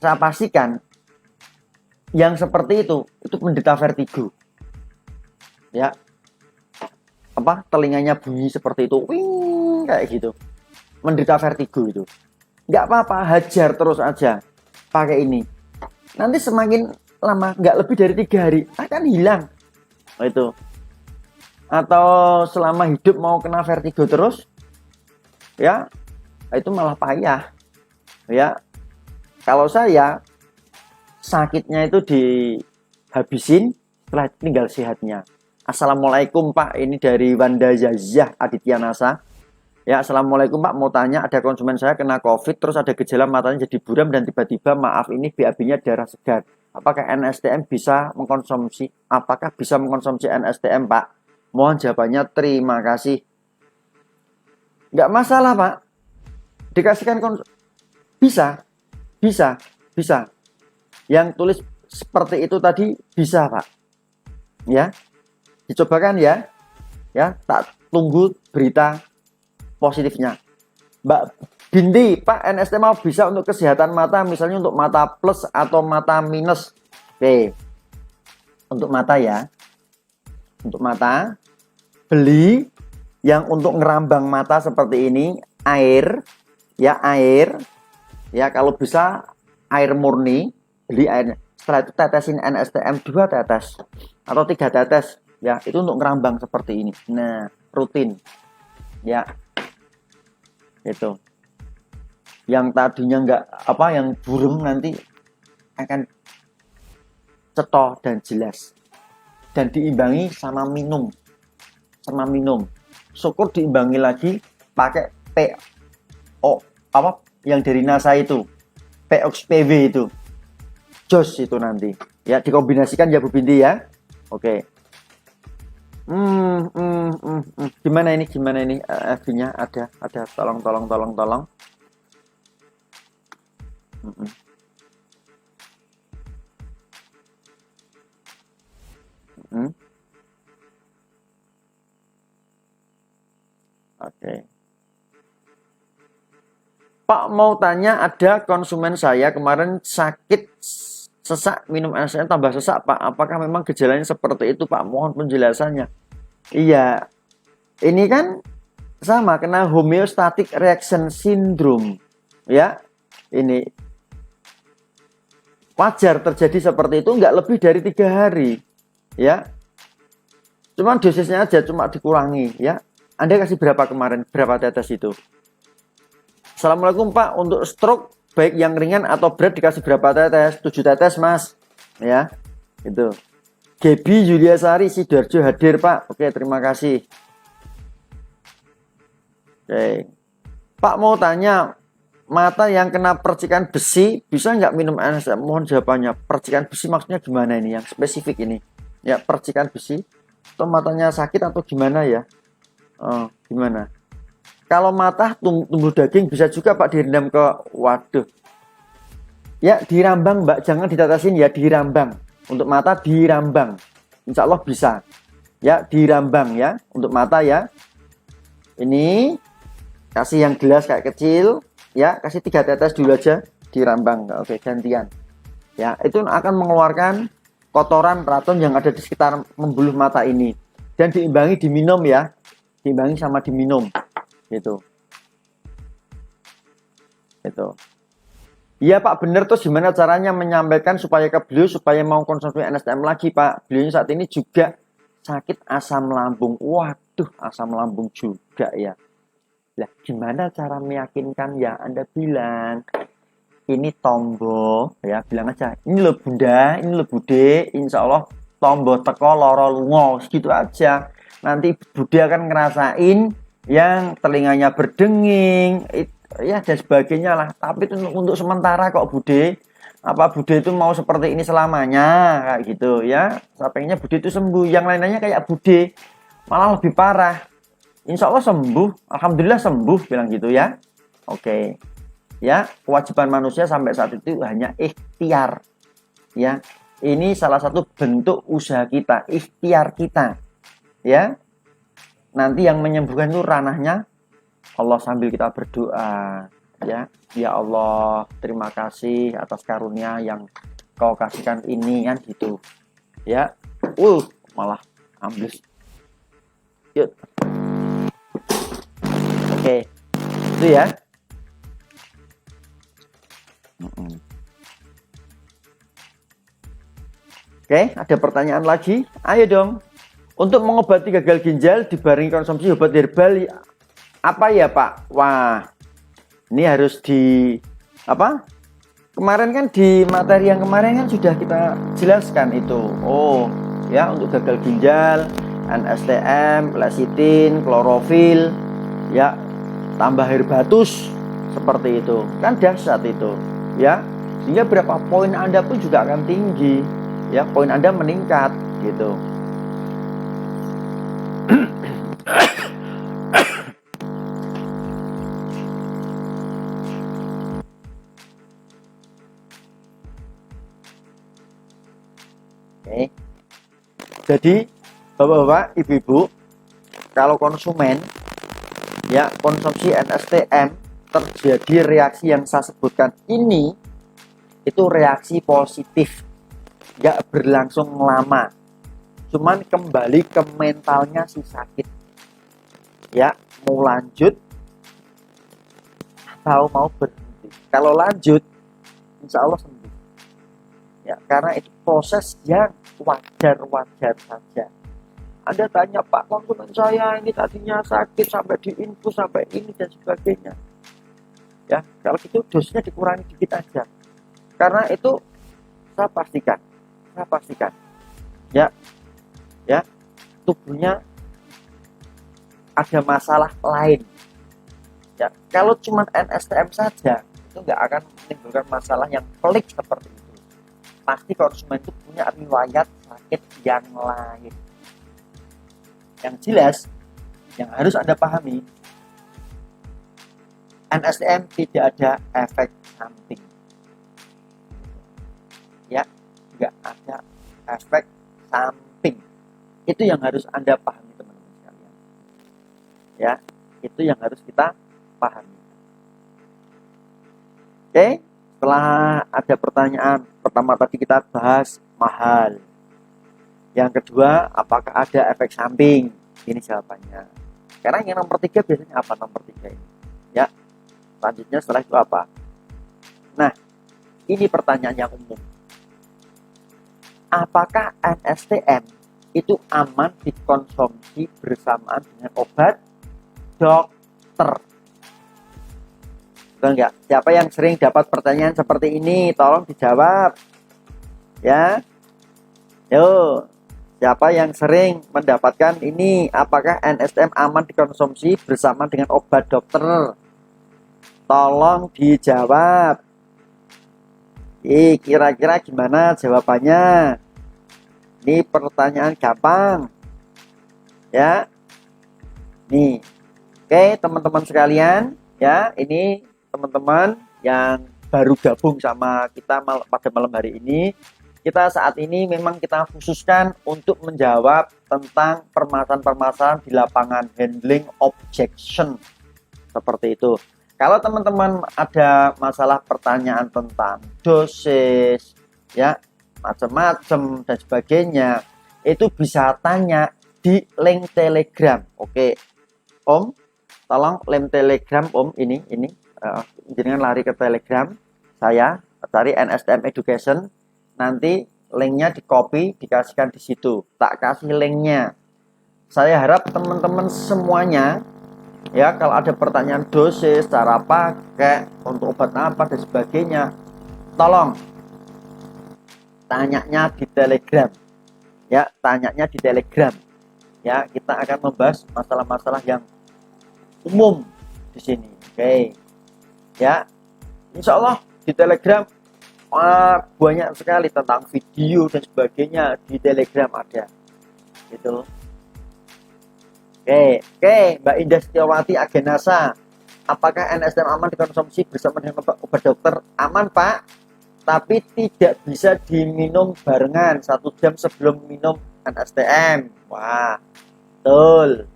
saya pastikan yang seperti itu menderita vertigo ya. Telinganya bunyi seperti itu kayak gitu, menderita vertigo. Itu nggak apa-apa, hajar terus aja pakai ini, nanti semakin lama, nggak lebih dari 3 hari akan hilang itu. Atau selama hidup mau kena vertigo terus ya, itu malah payah ya. Kalau saya sakitnya itu dihabisin, setelah itu tinggal sehatnya. Assalamualaikum Pak, ini dari Wanda Zazah Aditya Nasa. Ya, Assalamualaikum Pak, mau tanya, ada konsumen saya kena COVID, terus ada gejala matanya jadi buram dan tiba-tiba maaf ini BAB-nya darah segar. Apakah NSTM bisa mengkonsumsi? Apakah bisa mengkonsumsi NSTM Pak? Mohon jawabannya, terima kasih. Nggak masalah Pak, dikasihkan bisa. Yang tulis seperti itu tadi bisa Pak. Ya, dicobakan ya. Ya, tak tunggu berita positifnya. Mbak Bindi, Pak, NST mau bisa untuk kesehatan mata, misalnya untuk mata plus atau mata minus. Oke, untuk mata ya. Untuk mata, beli yang untuk ngerambang mata seperti ini, air. Ya, kalau bisa air murni, beli airnya. Setelah itu tetesin NSTM 2 tetes atau 3 tetes. Ya, itu untuk ngerambang seperti ini. Nah, rutin. Ya, itu yang tadinya yang burem nanti akan cetoh dan jelas, dan diimbangi sama minum syukur diimbangi lagi pakai yang dari NASA itu POXPW itu jos itu nanti ya, dikombinasikan ya Bu Binti ya. Oke. Gimana ini FB-nya ada tolong. Oke. Pak mau tanya, ada konsumen saya kemarin sakit sesak, minum NSTM tambah sesak Pak. Apakah memang gejalanya seperti itu Pak? Mohon penjelasannya. Iya, ini kan sama, kena homeostatic reaction syndrome. Ya, ini wajar terjadi seperti itu, nggak lebih dari 3 hari. Ya, cuman dosisnya aja cuma dikurangi. Ya, Anda kasih berapa kemarin? Berapa tetes itu? Assalamualaikum Pak, untuk stroke baik yang ringan atau berat dikasih berapa tetes? 7 tetes Mas. Ya, itu. Gebi Yuliasari Sidoarjo hadir Pak. Oke, terima kasih. Oke. Pak mau tanya, mata yang kena percikan besi bisa nggak minum NSTM? Mohon jawabannya. Percikan besi maksudnya gimana ini? Yang spesifik ini. Ya, percikan besi. Atau matanya sakit atau gimana ya? Oh, gimana? Kalau mata tumbuh daging bisa juga Pak direndam ke, waduh. Ya, dirambang Mbak, jangan ditetesin ya, dirambang. Untuk mata dirambang, insya Allah bisa. Ya, dirambang ya, untuk mata ya. Ini kasih yang gelas kayak kecil, ya, kasih 3 tetes dulu aja, dirambang. Oke, gantian. Ya, itu akan mengeluarkan kotoran racun yang ada di sekitar membuluh mata ini. Dan diimbangi diminum ya, diimbangi sama diminum, gitu. Itu. Iya Pak, bener. Terus gimana caranya menyampaikan supaya ke beliau supaya mau konsumsi NSTM lagi Pak? Beliau saat ini juga sakit asam lambung. Waduh, asam lambung juga ya. Lah gimana cara meyakinkan ya? Anda bilang ini tombo ya, bilang aja ini lo bunda, ini lo bude, insya Allah tombo teko loro lungo, gitu aja. Nanti bude akan ngerasain yang telinganya berdenging, ya dan sebagainya lah. Tapi itu untuk sementara kok Bude. Apa Bude itu mau seperti ini selamanya kayak gitu ya? Saya pengennya Bude itu sembuh. Yang lainnya kayak Bude malah lebih parah. Insya Allah sembuh, alhamdulillah sembuh, bilang gitu ya. Oke. Ya, kewajiban manusia sampai saat itu hanya ikhtiar. Ya, ini salah satu bentuk usaha kita, ikhtiar kita. Ya, nanti yang menyembuhkan itu ranahnya Allah sambil kita berdoa. Ya Allah, terima kasih atas karunia yang Kau kasihkan ini, kan gitu. Ya, malah ambles. Yuk. Oke, itu ya. Oke, ada pertanyaan lagi? Ayo dong. Untuk mengobati gagal ginjal dibarengi konsumsi obat herbal apa ya Pak? Wah, ini harus kemarin kan di materi yang kemarin kan sudah kita jelaskan itu. Oh, ya untuk gagal ginjal, NSTM, lecitin, klorofil, ya tambah herbatus seperti itu. Kan dahsyat itu, ya. Sehingga berapa poin Anda pun juga akan tinggi, ya, poin Anda meningkat gitu. Oke. Jadi Bapak-bapak, Ibu-ibu, kalau konsumen ya konsumsi NSTM terjadi reaksi yang saya sebutkan ini, itu reaksi positif, nggak berlangsung lama, cuman kembali ke mentalnya si sakit, ya mau lanjut atau mau berhenti. Kalau lanjut, insya Allah sembuh, ya karena itu proses yang wajar-wajar saja. Anda tanya, Pak, konsumen saya ini tadinya sakit sampai diinfus sampai ini dan sebagainya. Ya, kalau gitu dosisnya dikurangi dikit aja. Karena itu saya pastikan, ya, tubuhnya ada masalah lain. Ya, kalau cuma NSTM saja itu nggak akan menimbulkan masalah yang pelik seperti itu. Pasti konsumen itu punya riwayat sakit yang lain. Yang jelas, yang harus Anda pahami, NSTM tidak ada efek samping. Ya, nggak ada efek samping. Itu yang harus Anda pahami, teman-teman sekalian. Ya, itu yang harus kita pahami. Oke, setelah ada pertanyaan, pertama tadi kita bahas mahal. Yang kedua, apakah ada efek samping? Ini jawabannya. Sekarang yang nomor 3 biasanya apa nomor 3 ini? Ya, selanjutnya setelah itu apa? Nah, ini pertanyaan yang umum. Apakah NSTM itu aman dikonsumsi bersamaan dengan obat dokter? Betul nggak? Siapa yang sering dapat pertanyaan seperti ini? Tolong dijawab. Ya, yuk. Siapa yang sering mendapatkan ini? Apakah NSTM aman dikonsumsi bersama dengan obat dokter? Tolong dijawab. Kira-kira gimana jawabannya? Ini pertanyaan gampang. Ya. Nih. Oke, teman-teman sekalian, ya, ini teman-teman yang baru gabung sama kita pada malam hari ini. Kita saat ini memang kita khususkan untuk menjawab tentang permasalahan-permasalahan di lapangan, handling objection seperti itu. Kalau teman-teman ada masalah pertanyaan tentang dosis, ya macam-macam dan sebagainya, itu bisa tanya di link Telegram. Oke, Om, tolong link Telegram Om ini jangan lari ke Telegram saya, cari NSTM Education. Nanti linknya di copy, dikasihkan di situ. Tak kasih linknya. Saya harap teman-teman semuanya, ya, kalau ada pertanyaan dosis, cara pakai, untuk obat apa dan sebagainya, tolong tanyanya di Telegram. Ya, tanyanya di Telegram. Ya, kita akan membahas masalah-masalah yang umum di sini. Oke. Ya, insya Allah di Telegram banyak sekali tentang video dan sebagainya di Telegram ada gitu. Oke, Mbak Indah Setiawati Agenasa, apakah NSTM aman dikonsumsi bersama dengan obat dokter? Aman, Pak, tapi tidak bisa diminum barengan 1 jam sebelum minum NSTM. Wah, betul,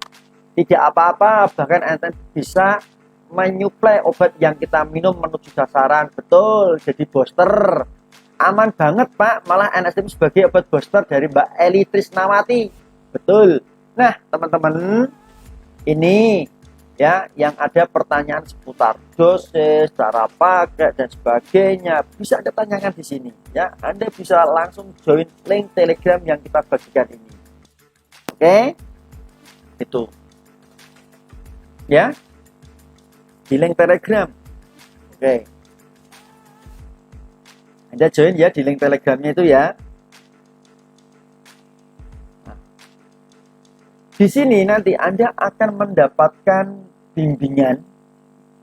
tidak apa-apa, bahkan NSTM bisa menyuplai obat yang kita minum menuju sasaran. Betul, jadi booster. Aman banget, Pak, malah NSTM sebagai obat booster dari Mbak Eli Trisnawati. Betul. Nah, teman-teman, ini ya yang ada pertanyaan seputar dosis, cara pakai dan sebagainya, bisa Anda tanyakan di sini. Ya, Anda bisa langsung join link Telegram yang kita bagikan ini. Oke? Itu. Ya. Di link Telegram. Oke. Anda join ya di link Telegramnya itu ya. Nah, di sini nanti Anda akan mendapatkan bimbingan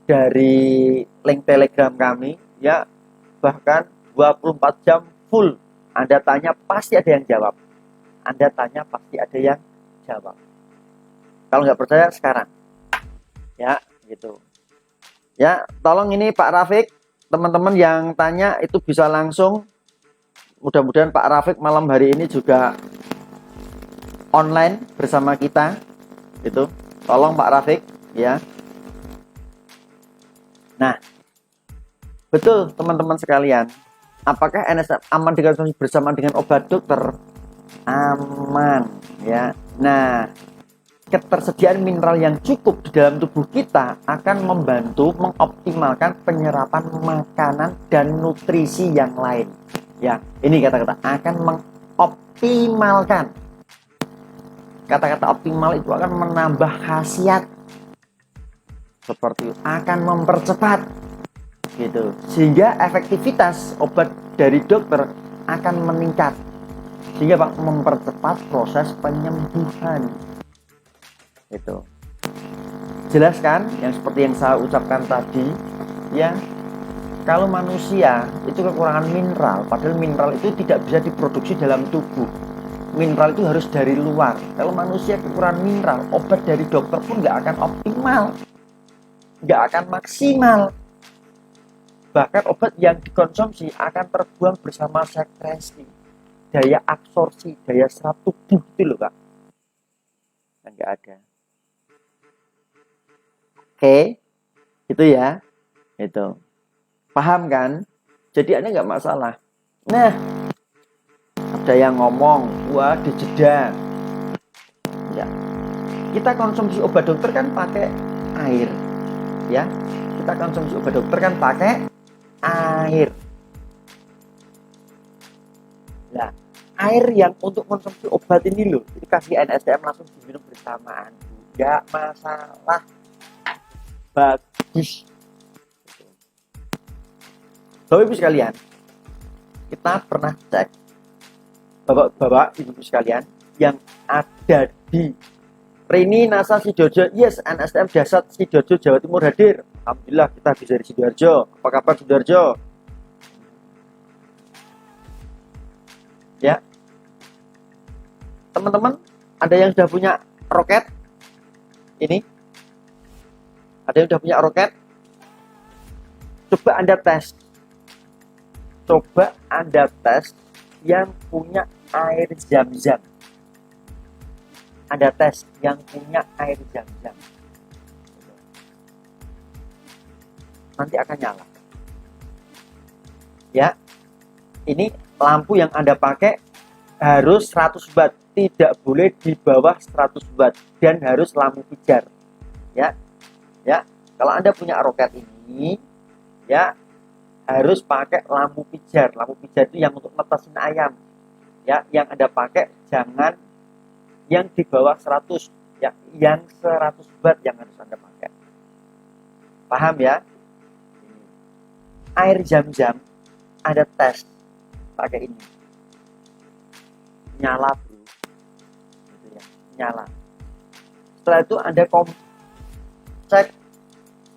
dari link Telegram kami ya, bahkan 24 jam full. Anda tanya pasti ada yang jawab. Anda tanya pasti ada yang jawab. Kalau nggak percaya sekarang ya gitu ya. Tolong ini Pak Rafiq, teman-teman yang tanya itu bisa langsung. Mudah-mudahan Pak Rafiq malam hari ini juga online bersama kita itu. Tolong Pak Rafiq ya. Nah, betul teman-teman sekalian, apakah NSM aman dikonsumsi bersama dengan obat dokter? Aman ya. Nah, ketersediaan mineral yang cukup di dalam tubuh kita akan membantu mengoptimalkan penyerapan makanan dan nutrisi yang lain. Ya, ini kata-kata akan mengoptimalkan. Kata-kata optimal itu akan menambah khasiat. Seperti itu, akan mempercepat gitu. Sehingga efektivitas obat dari dokter akan meningkat. Sehingga Pak mempercepat proses penyembuhan. Itu jelaskan yang seperti yang saya ucapkan tadi ya. Kalau manusia itu kekurangan mineral, padahal mineral itu tidak bisa diproduksi dalam tubuh. Mineral itu harus dari luar. Kalau manusia kekurangan mineral, obat dari dokter pun nggak akan optimal, nggak akan maksimal. Bahkan obat yang dikonsumsi akan terbuang bersama sekresi, daya absorpsi, daya serap tubuh itu loh Pak, nggak ada. Oke, itu ya, itu paham kan? Jadi Anda nggak masalah. Nah, ada yang ngomong, wah dijeda. Ya, kita konsumsi obat dokter kan pakai air, ya. Kita konsumsi obat dokter kan pakai air. Nah, air yang untuk konsumsi obat ini loh, dikasih NSDM langsung diminum bersamaan, nggak masalah. Bagus. Bapak Ibu sekalian, kita pernah cek Bapak Ibu sekalian yang ada di Rini Nasa Sidoarjo, yes, NSDM Dasar Sidoarjo Jawa Timur hadir. Alhamdulillah kita bisa dari Sidoarjo. Apa kabar Sidoarjo? Ya, teman-teman, ada yang sudah punya roket? Ini ada yang sudah punya roket? Coba Anda tes. Coba Anda tes yang punya air Zam-Zam. Anda tes yang punya air Zam-Zam. Nanti akan nyala. Ya, ini lampu yang Anda pakai harus 100 watt, tidak boleh di bawah 100 watt dan harus lampu pijar. Ya. Ya, kalau Anda punya roket ini ya harus pakai lampu pijar. Lampu pijar itu yang untuk netesin ayam. Ya, yang Anda pakai jangan yang di bawah 100, ya, yang 100 watt yang harus Anda pakai. Paham ya? Air Zam-Zam Anda tes pakai ini. Nyala, bro. Gitu ya, nyala. Setelah itu Anda cek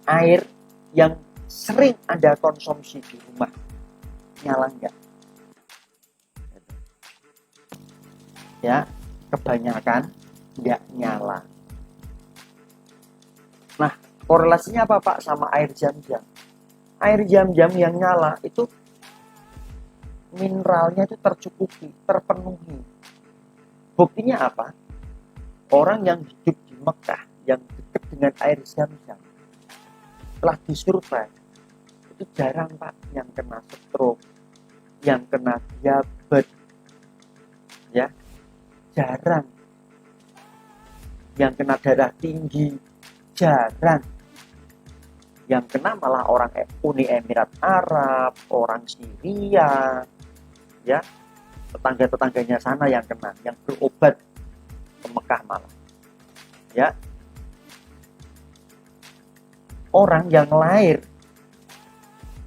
air yang sering Anda konsumsi di rumah, nyala enggak? Ya, kebanyakan enggak nyala. Nah, korelasinya apa Pak sama air Zam-Zam? Air Zam-Zam yang nyala itu mineralnya itu tercukupi, terpenuhi. Buktinya apa? Orang yang hidup di Mekah yang dekat dengan air Zam-Zam, setelah disurvei itu jarang Pak yang kena stroke, yang kena diabetes, ya jarang. Yang kena darah tinggi jarang. Yang kena malah orang Uni Emirat Arab, orang Syria, ya tetangga-tetangganya sana yang kena, yang berobat ke Mekah malah, ya. Orang yang lahir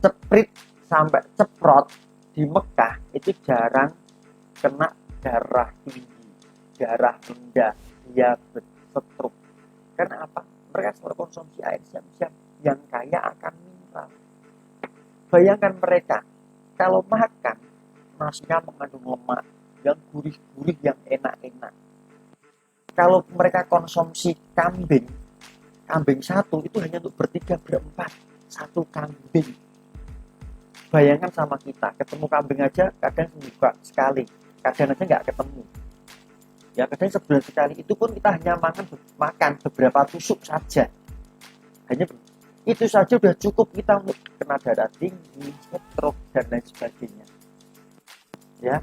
ceprit sampai ceprot di Mekah itu jarang kena darah tinggi, darah rendah, diabetes, stroke. Karena apa? Mereka selalu konsumsi air zam-zam yang kaya akan mineral. Bayangkan mereka kalau makan nasinya mengandung lemak yang gurih-gurih, yang enak-enak. Kalau mereka konsumsi kambing satu itu hanya untuk bertiga berempat, satu kambing. Bayangkan sama kita, ketemu kambing aja kadang seminggu sekali, kadang aja nggak ketemu. Ya kadang sebulan sekali, itu pun kita hanya makan beberapa tusuk saja. Hanya itu saja sudah cukup kita untuk kena darah tinggi, stroke, dan lain sebagainya. Ya,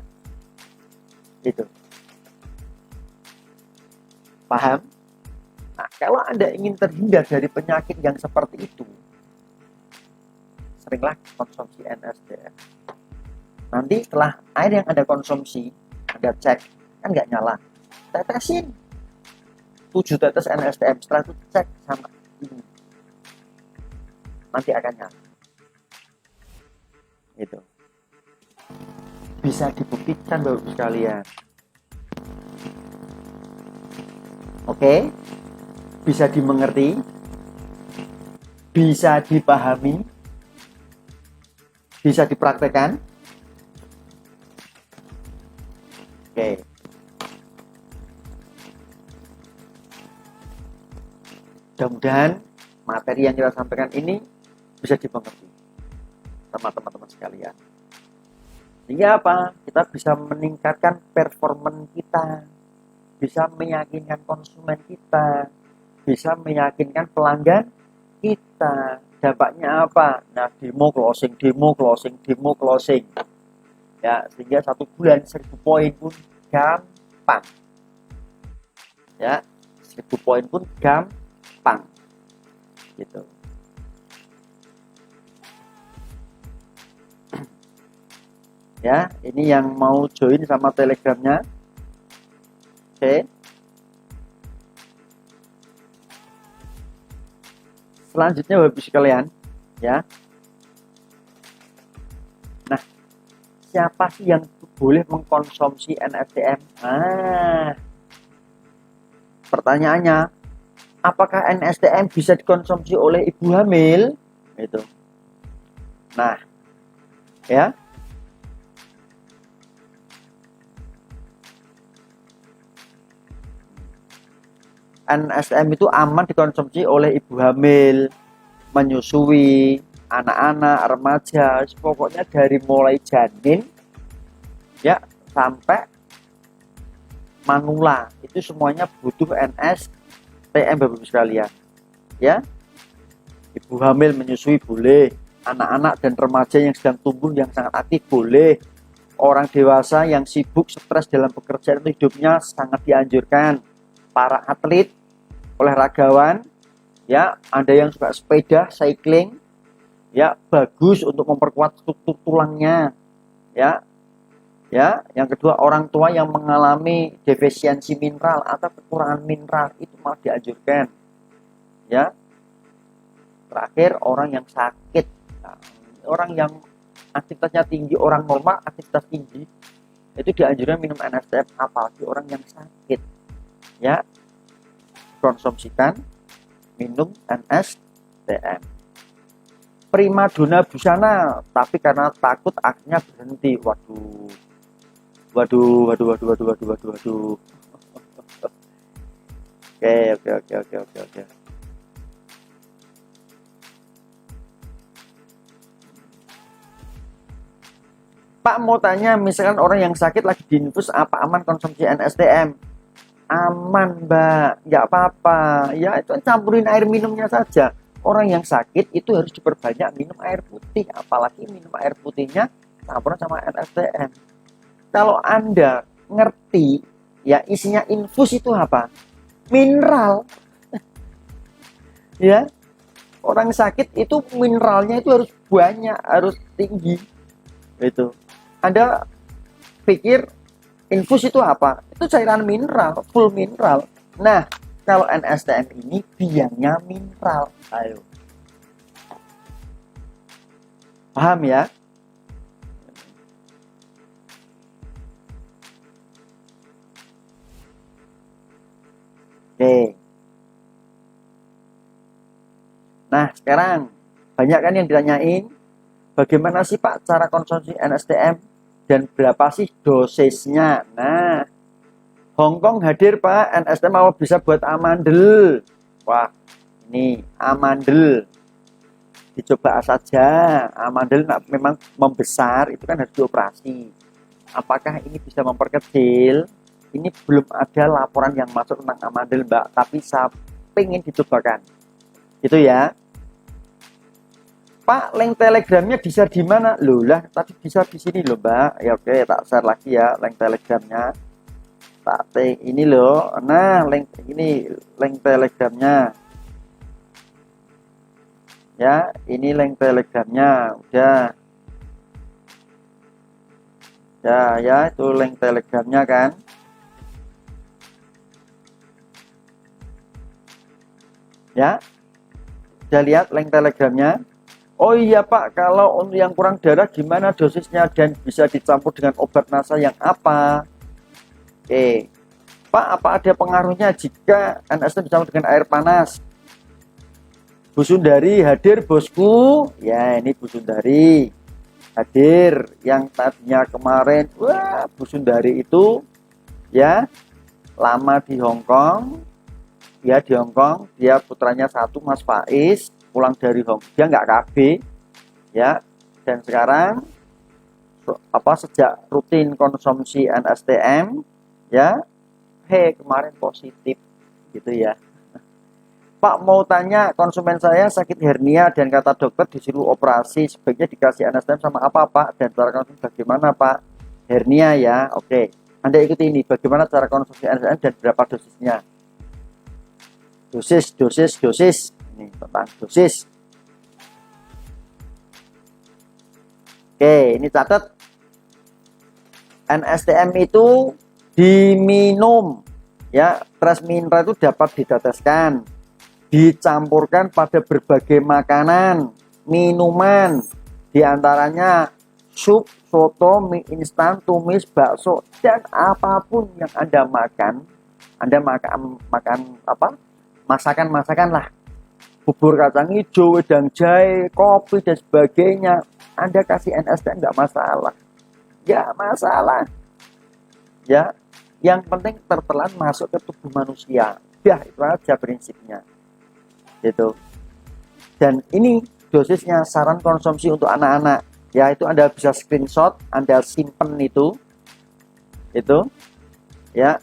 itu. Paham? Nah, kalau Anda ingin terhindar dari penyakit yang seperti itu, seringlah konsumsi NSDM. Nanti setelah air yang Anda konsumsi, Anda cek, kan nggak nyala. Tetesin 7 tetes NSDM, setelah itu cek sama ini. Nanti akan nyala. Itu. Bisa dibuktikan Bapak sekalian. Oke? Bisa dimengerti? Bisa dipahami? Bisa dipraktekkan? Oke. Mudah-mudahan materi yang kita sampaikan ini bisa dimengerti sama teman-teman sekalian. Sehingga apa? Kita bisa meningkatkan performa kita, bisa meyakinkan konsumen kita, bisa meyakinkan pelanggan kita. Dampaknya apa? Nah, demo closing. Ya, sehingga 1 bulan 1000 poin pun gampang. Ya, 1000 poin pun gampang. Gitu. Ya, ini yang mau join sama Telegramnya. Oke. Selanjutnya Bapak sekalian, ya. Nah, siapa sih yang boleh mengkonsumsi NSDM? Nah, pertanyaannya, apakah NSDM bisa dikonsumsi oleh ibu hamil? Itu. Nah, ya. NSDM itu aman dikonsumsi oleh ibu hamil, menyusui, anak-anak, remaja, pokoknya dari mulai janin ya sampai manula, itu semuanya butuh NSDM Bapak sekalian. Ya. Ibu hamil menyusui boleh, anak-anak dan remaja yang sedang tumbuh yang sangat aktif boleh. Orang dewasa yang sibuk stres dalam pekerjaan hidupnya sangat dianjurkan. Para atlet, olahragawan, ya, Anda yang suka sepeda, cycling, ya, bagus untuk memperkuat struktur tulangnya, ya. Ya, yang kedua orang tua yang mengalami defisiensi mineral atau kekurangan mineral itu malah dianjurkan. Ya. Terakhir orang yang sakit, nah, orang yang aktivitasnya tinggi, orang normal aktivitas tinggi itu dianjurkan minum NSDM, apalagi orang yang sakit. Ya, konsumsikan minum NSDM. Primadona busana, tapi karena takut akhirnya berhenti. Waduh. Oke. Pak mau tanya, misalkan orang yang sakit lagi diinfus, apa aman konsumsi NSDM? Aman Mbak, nggak apa-apa. Ya itu campurin air minumnya saja. Orang yang sakit itu harus diperbanyak minum air putih, apalagi minum air putihnya campuran sama NSDM. Kalau Anda ngerti, ya isinya infus itu apa? Mineral. Ya, orang sakit itu mineralnya itu harus banyak, harus tinggi. Itu. Anda pikir infus itu apa? Itu cairan mineral, full mineral. Nah, kalau NSDM ini biangnya mineral. Ayo. Paham ya? Oke. Nah, sekarang banyak kan yang ditanyain, bagaimana sih Pak cara konsumsi NSTM dan berapa sih dosisnya? Nah, Hongkong hadir Pak, NSTM apa bisa buat amandel? Wah, ini amandel. Dicoba saja, amandel memang membesar, itu kan harus dioperasi. Apakah ini bisa memperkecil? Ini belum ada laporan yang masuk tentang amandel Mbak, tapi saya pengen dicobakan. Gitu ya. Pak, link telegramnya bisa di mana? Loh lah, tadi bisa di sini loh Mbak. Ya oke, tak share lagi ya link telegramnya. Tak ini loh. Nah, link ini link telegramnya. Ya, ini link telegramnya. Udah. Ya, itu link telegramnya kan. Ya. Udah lihat link telegramnya? Oh iya Pak, kalau untuk yang kurang darah gimana dosisnya dan bisa dicampur dengan obat nasa yang apa? Oke, Pak, apa ada pengaruhnya jika NSTM dicampur dengan air panas? Bu Sundari hadir bosku. Ya, ini Bu Sundari hadir. Yang tadinya kemarin, wah Bu Sundari itu ya lama di Hongkong. Ya di Hongkong, dia putranya satu Mas Faiz pulang dari Hongkong, dia nggak KB ya, dan sekarang sejak rutin konsumsi NSTM ya, kemarin positif gitu ya. Pak, mau tanya, konsumen saya sakit hernia dan kata dokter disuruh operasi, sebaiknya dikasih NSTM sama apa Pak, dan cara konsumsi bagaimana Pak? Hernia ya, oke. Anda ikuti ini, bagaimana cara konsumsi NSTM dan berapa dosisnya? Dosis. Ini tentang dosis. Oke, ini catat. NSTM itu diminum ya, trace mineral itu dapat diteteskan, dicampurkan pada berbagai makanan, minuman, diantaranya sup, soto, mie instan, tumis, bakso, dan apapun yang Anda makan. Anda makan apa? Masakan lah, bubur kacang hijau, wedang jahe, kopi dan sebagainya, Anda kasih NSTM nggak masalah, ya, yang penting tertelan masuk ke tubuh manusia, ya itu aja prinsipnya gitu. Dan ini dosisnya, saran konsumsi untuk anak-anak ya, itu Anda bisa screenshot, Anda simpen itu ya,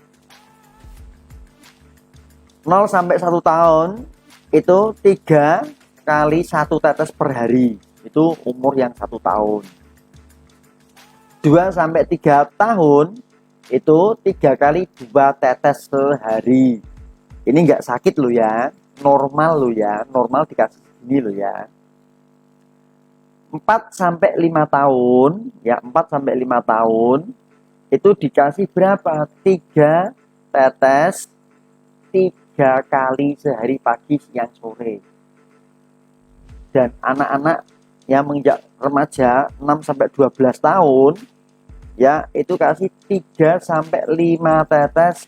0 sampai 1 tahun itu 3 kali 1 tetes per hari, itu umur yang 1 tahun. 2 sampai 3 tahun itu 3 kali 2 tetes sehari. Ini nggak sakit loh ya, normal loh ya, normal dikasih gini loh ya. 4 sampai 5 tahun ya, 4 sampai 5 tahun itu dikasih berapa? 3 tetes 3 kali sehari, pagi, siang, sore. Dan anak-anak yang menginjak remaja 6 sampai 12 tahun ya, itu kasih 3 sampai 5 tetes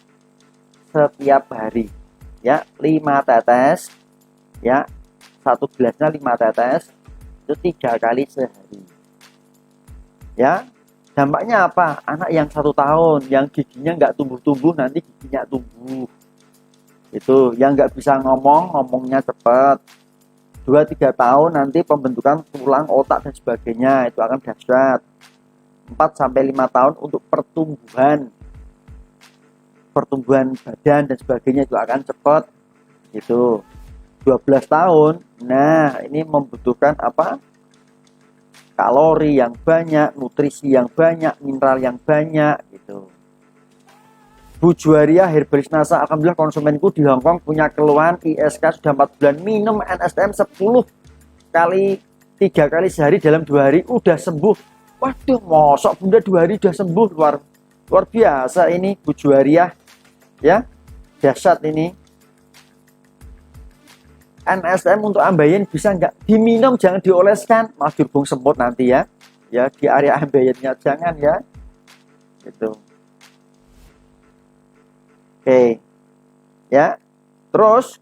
setiap hari ya, 5 tetes ya, 1 gelasnya 5 tetes, itu 3 kali sehari ya. Dampaknya apa? Anak yang 1 tahun yang giginya nggak tumbuh-tumbuh, nanti giginya tumbuh itu, yang nggak bisa ngomongnya cepat. 2-3 tahun nanti pembentukan tulang, otak dan sebagainya itu akan dahsyat. 4 sampai 5 tahun untuk pertumbuhan badan dan sebagainya itu akan cepat gitu. 12 tahun, nah ini membutuhkan apa? Kalori yang banyak, nutrisi yang banyak, mineral yang banyak gitu. Bu Juwaria Herbalis Nasa, alhamdulillah konsumenku di Hongkong punya keluhan ISK sudah 4 bulan, minum NSTM 10 kali 3 kali sehari dalam 2 hari udah sembuh. Waduh, mosok bunda 2 hari udah sembuh, luar biasa ini Bu Juwaria ya, dahsyat ini. NSTM untuk ambeien bisa nggak diminum, jangan dioleskan, malah dirubung semut nanti ya di area ambeiennya, jangan ya gitu. Oke, ya, Terus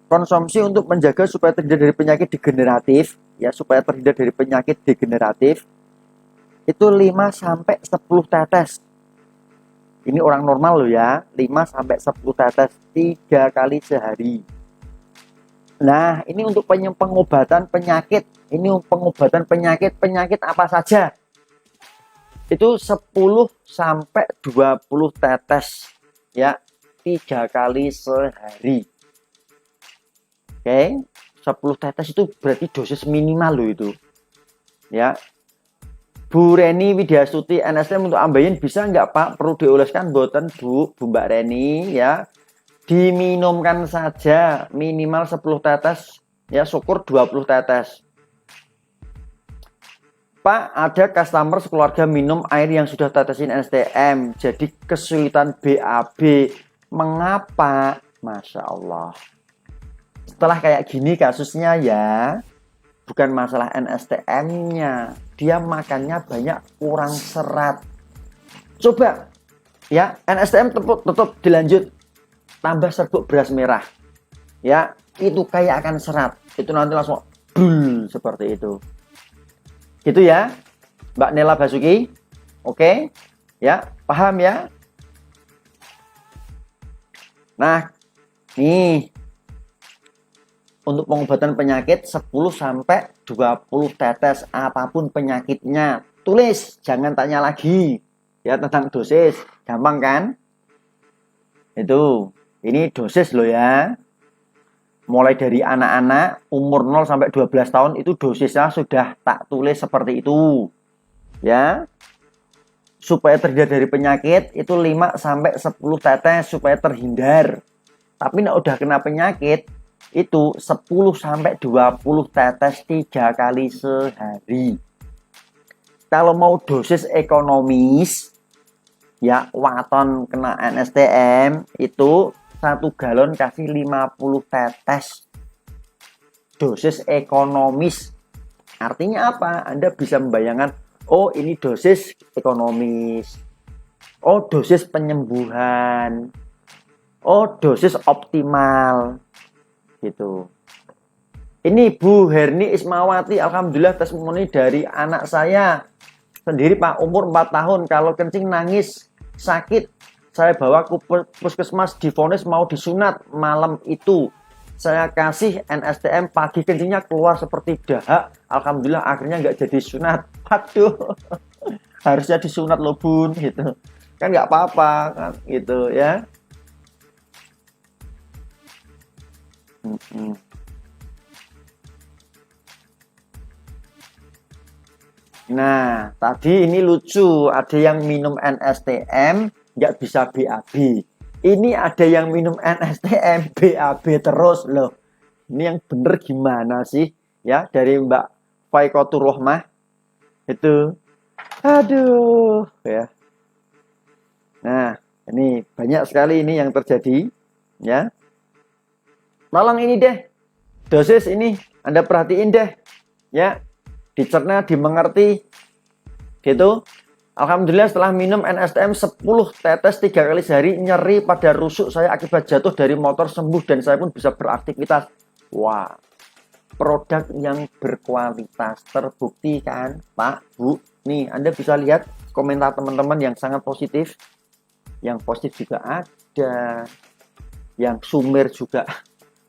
konsumsi untuk menjaga supaya terhindar dari penyakit degeneratif, ya supaya terhindar dari penyakit degeneratif itu 5 sampai 10 tetes. Ini orang normal loh ya, 5 sampai 10 tetes 3 kali sehari. Nah, ini untuk pengobatan penyakit. Ini pengobatan penyakit apa saja? Itu 10 sampai 20 tetes ya, 3 kali sehari. Oke, 10 tetes itu berarti dosis minimal loh itu. Ya. Bu Reni Widyasuti NSTM untuk ambeien bisa nggak Pak? Perlu dioleskan boten Bu Mbak Reni ya. Diminumkan saja minimal 10 tetes ya, syukur 20 tetes. Pak, ada customer sekeluarga minum air yang sudah tetesin NSTM jadi kesulitan BAB. Mengapa? Masya Allah. Setelah kayak gini kasusnya ya, bukan masalah NSTM-nya, dia makannya banyak, kurang serat. Coba ya, NSTM tetap dilanjut, tambah serbuk beras merah ya, itu kayak akan serat, itu nanti langsung bul seperti itu gitu ya Mbak Nela Basuki. Oke ya, paham ya. Nah nih, untuk pengobatan penyakit 10 sampai 20 tetes apapun penyakitnya. Tulis, jangan tanya lagi ya tentang dosis. Gampang kan? Itu. Ini dosis loh ya. Mulai dari anak-anak umur 0 sampai 12 tahun itu dosisnya sudah tak tulis seperti itu. Ya. Supaya terhindar dari penyakit itu 5 sampai 10 tetes supaya terhindar. Tapi nek udah kena penyakit itu 10 sampai 20 tetes 3 kali sehari. Kalau mau dosis ekonomis ya, waton kena NSTM itu 1 galon kasih 50 tetes. Dosis ekonomis. Artinya apa? Anda bisa membayangkan, oh ini dosis ekonomis. Oh dosis penyembuhan. Oh dosis optimal. Gitu. Ini Bu Herni Ismawati, alhamdulillah testimoni dari anak saya sendiri Pak, umur 4 tahun, kalau kencing nangis sakit, saya bawa ke puskesmas, divonis mau disunat. Malam itu saya kasih NSTM, pagi kencingnya keluar seperti dahak, alhamdulillah akhirnya nggak jadi sunat. Aduh, harusnya disunat loh Bun, gitu kan, nggak apa-apa kan, gitu ya. Nah, tadi ini lucu, ada yang minum NSTM nggak bisa BAB. Ini ada yang minum NSTM BAB terus loh. Ini yang bener gimana sih? Ya, dari Mbak Faikotur Rohmah itu. Aduh, ya. Nah, ini banyak sekali ini yang terjadi, ya. Tolong ini deh, dosis ini Anda perhatiin deh, ya, dicerna, dimengerti, gitu. Alhamdulillah setelah minum NSTM 10 tetes 3 kali sehari, nyeri pada rusuk saya akibat jatuh dari motor sembuh dan saya pun bisa beraktivitas. Wah, produk yang berkualitas, terbukti kan Pak, Bu. Nih Anda bisa lihat komentar teman-teman yang sangat positif. Yang positif juga ada, yang sumir juga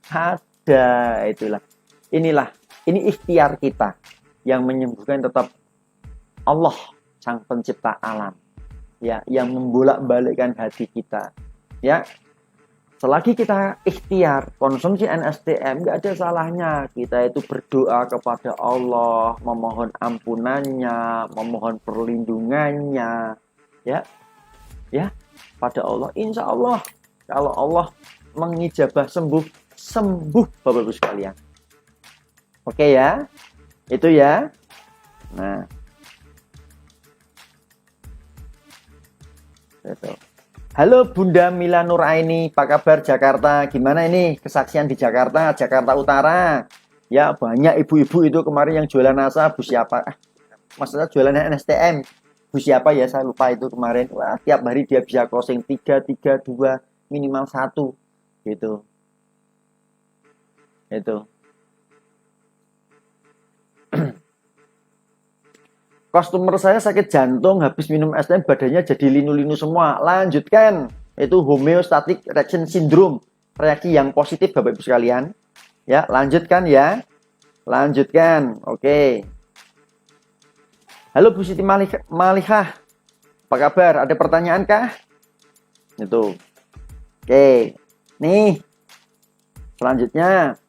ada. Itulah, ini ikhtiar kita yang menyembuhkan tetap Allah sang pencipta alam, ya, yang membolak-balikkan hati kita, ya. Selagi kita ikhtiar konsumsi NSTM, nggak ada salahnya kita itu berdoa kepada Allah, memohon ampunannya, memohon perlindungannya, ya pada Allah. Insya Allah kalau Allah mengijabah sembuh Bapak Ibu sekalian. Oke ya, itu ya. Nah, itu. Halo Bunda Mila Nuraini, apa kabar Jakarta? Gimana ini kesaksian di Jakarta, Jakarta Utara? Ya, banyak ibu-ibu itu kemarin yang jualan nasa, Bu siapa? Maksudnya jualannya NSTM. Bu siapa ya, saya lupa itu kemarin. Wah, tiap hari dia bisa closing 3, 3, 2, minimal 1 gitu. Itu. Customer saya sakit jantung, habis minum STM badannya jadi linu-linu semua. Lanjutkan. Itu homeostatic reaction syndrome. Reaksi yang positif Bapak Ibu sekalian. Ya, lanjutkan ya. Lanjutkan. Oke. Halo Bu Siti Malihah. Apa kabar? Ada pertanyaan kah? Itu. Oke. Nih. Selanjutnya.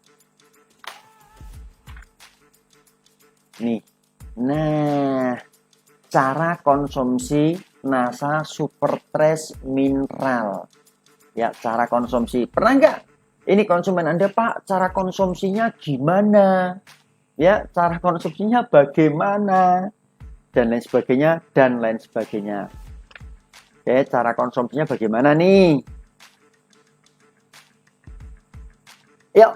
Nih. Nah, cara konsumsi NASA Super Trace Mineral. Ya, cara konsumsi. Pernah nggak? Ini konsumen Anda, Pak, cara konsumsinya gimana? Ya, cara konsumsinya bagaimana? Dan lain sebagainya, dan lain sebagainya. Oke, cara konsumsinya bagaimana nih? Yuk.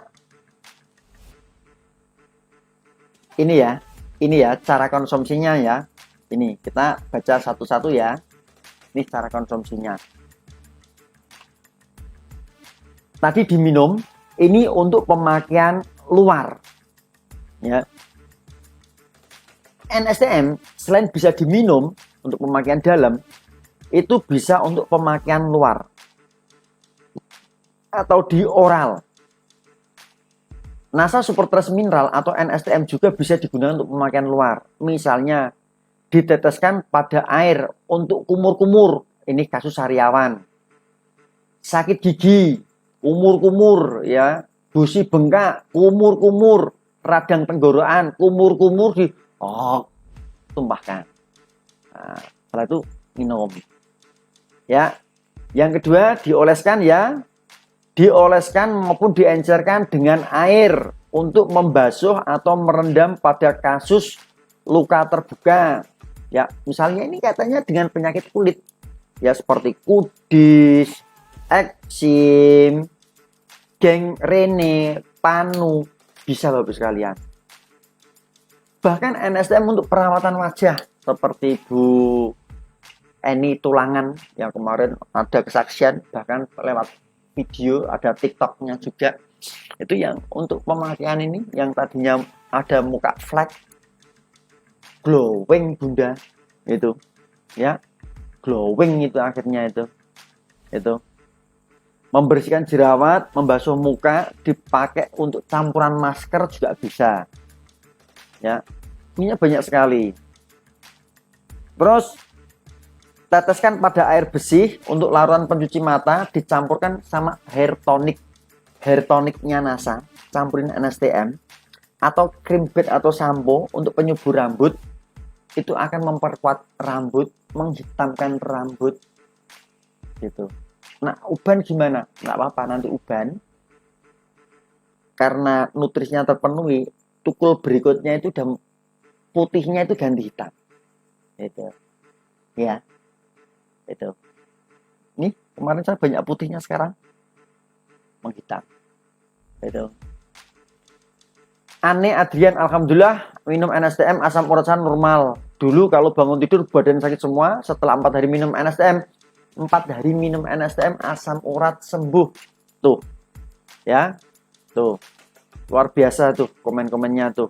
Ini ya cara konsumsinya ya. Ini kita baca satu-satu ya. Ini cara konsumsinya. Tadi diminum, ini untuk pemakaian luar. Ya. NSTM selain bisa diminum untuk pemakaian dalam, itu bisa untuk pemakaian luar atau di oral. NASA Super Trace Mineral atau NSTM juga bisa digunakan untuk pemakaian luar. Misalnya diteteskan pada air untuk kumur-kumur. Ini kasus sariawan. Sakit gigi, kumur-kumur ya, gusi bengkak, kumur-kumur, radang tenggorokan, kumur-kumur tumpahkan. Nah, setelah itu minum. Ya. Yang kedua dioleskan ya. Dioleskan maupun diencerkan dengan air untuk membasuh atau merendam pada kasus luka terbuka. Ya, misalnya ini katanya dengan penyakit kulit. Ya, seperti kudis, eksim, gangrene, panu, bisa Bapak sekalian. Bahkan NSTM untuk perawatan wajah seperti Bu Eni Tulangan yang kemarin ada kesaksian bahkan lewat video, ada TikToknya juga. Itu yang untuk pemakaian ini yang tadinya ada muka flat glowing Bunda itu ya, glowing itu akhirnya itu membersihkan jerawat, membasuh muka, dipakai untuk campuran masker juga bisa ya, ini banyak sekali. Terus teteskan pada air bersih untuk larutan pencuci mata, dicampurkan sama hair tonic. Hair tonicnya NASA, campurin NSTM atau krim bed atau sampo untuk penyubur rambut. Itu akan memperkuat rambut, menghitamkan rambut. Gitu. Nah, uban gimana? Nggak apa-apa, nanti uban karena nutrisinya terpenuhi, tukul berikutnya itu udah putihnya itu ganti hitam. Gitu. Ya. Itu. Nih, kemarin saya banyak putihnya, sekarang menghitam. Itu. Ane Adrian, alhamdulillah minum NSTM asam urat saya normal. Dulu kalau bangun tidur badan sakit semua, setelah 4 hari minum NSTM, 4 hari minum NSTM asam urat sembuh. Tuh. Ya. Tuh. Luar biasa tuh komen-komennya tuh.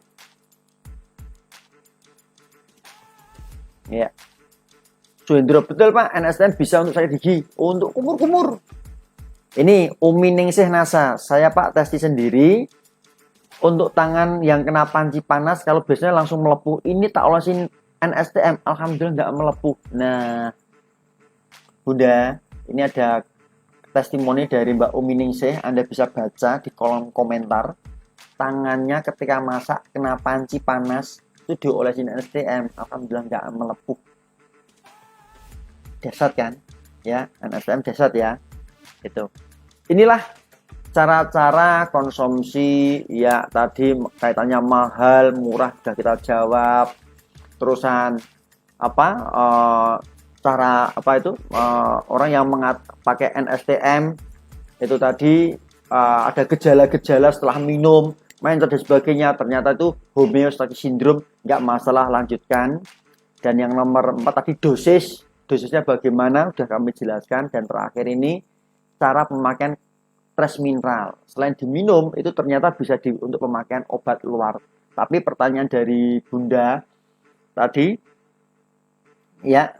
Ya. Suhendro, betul Pak, NSTM bisa untuk sakit gigi, untuk kumur-kumur. Ini Umi Ningsih NASA, saya Pak testi sendiri. Untuk tangan yang kena panci panas, kalau biasanya langsung melepuh. Ini tak olesin NSTM, alhamdulillah nggak melepuh. Nah, Bunda, ini ada testimoni dari Mbak Umi Ningsih, Anda bisa baca di kolom komentar. Tangannya ketika masak kena panci panas, itu diolesin NSTM, alhamdulillah nggak melepuh. Dahsyat kan ya, NSTM dahsyat ya. Itu inilah cara-cara konsumsi ya. Tadi kaitannya mahal murah sudah kita jawab. Terusan cara itu orang yang pakai NSTM itu tadi ada gejala-gejala setelah minum, mindset dan sebagainya, ternyata itu homeostatic syndrome, nggak masalah, lanjutkan. Dan yang nomor 4 tadi dosisnya bagaimana, udah kami jelaskan. Dan terakhir ini cara pemakaian trace mineral. Selain diminum, itu ternyata bisa untuk pemakaian obat luar. Tapi pertanyaan dari Bunda tadi, ya,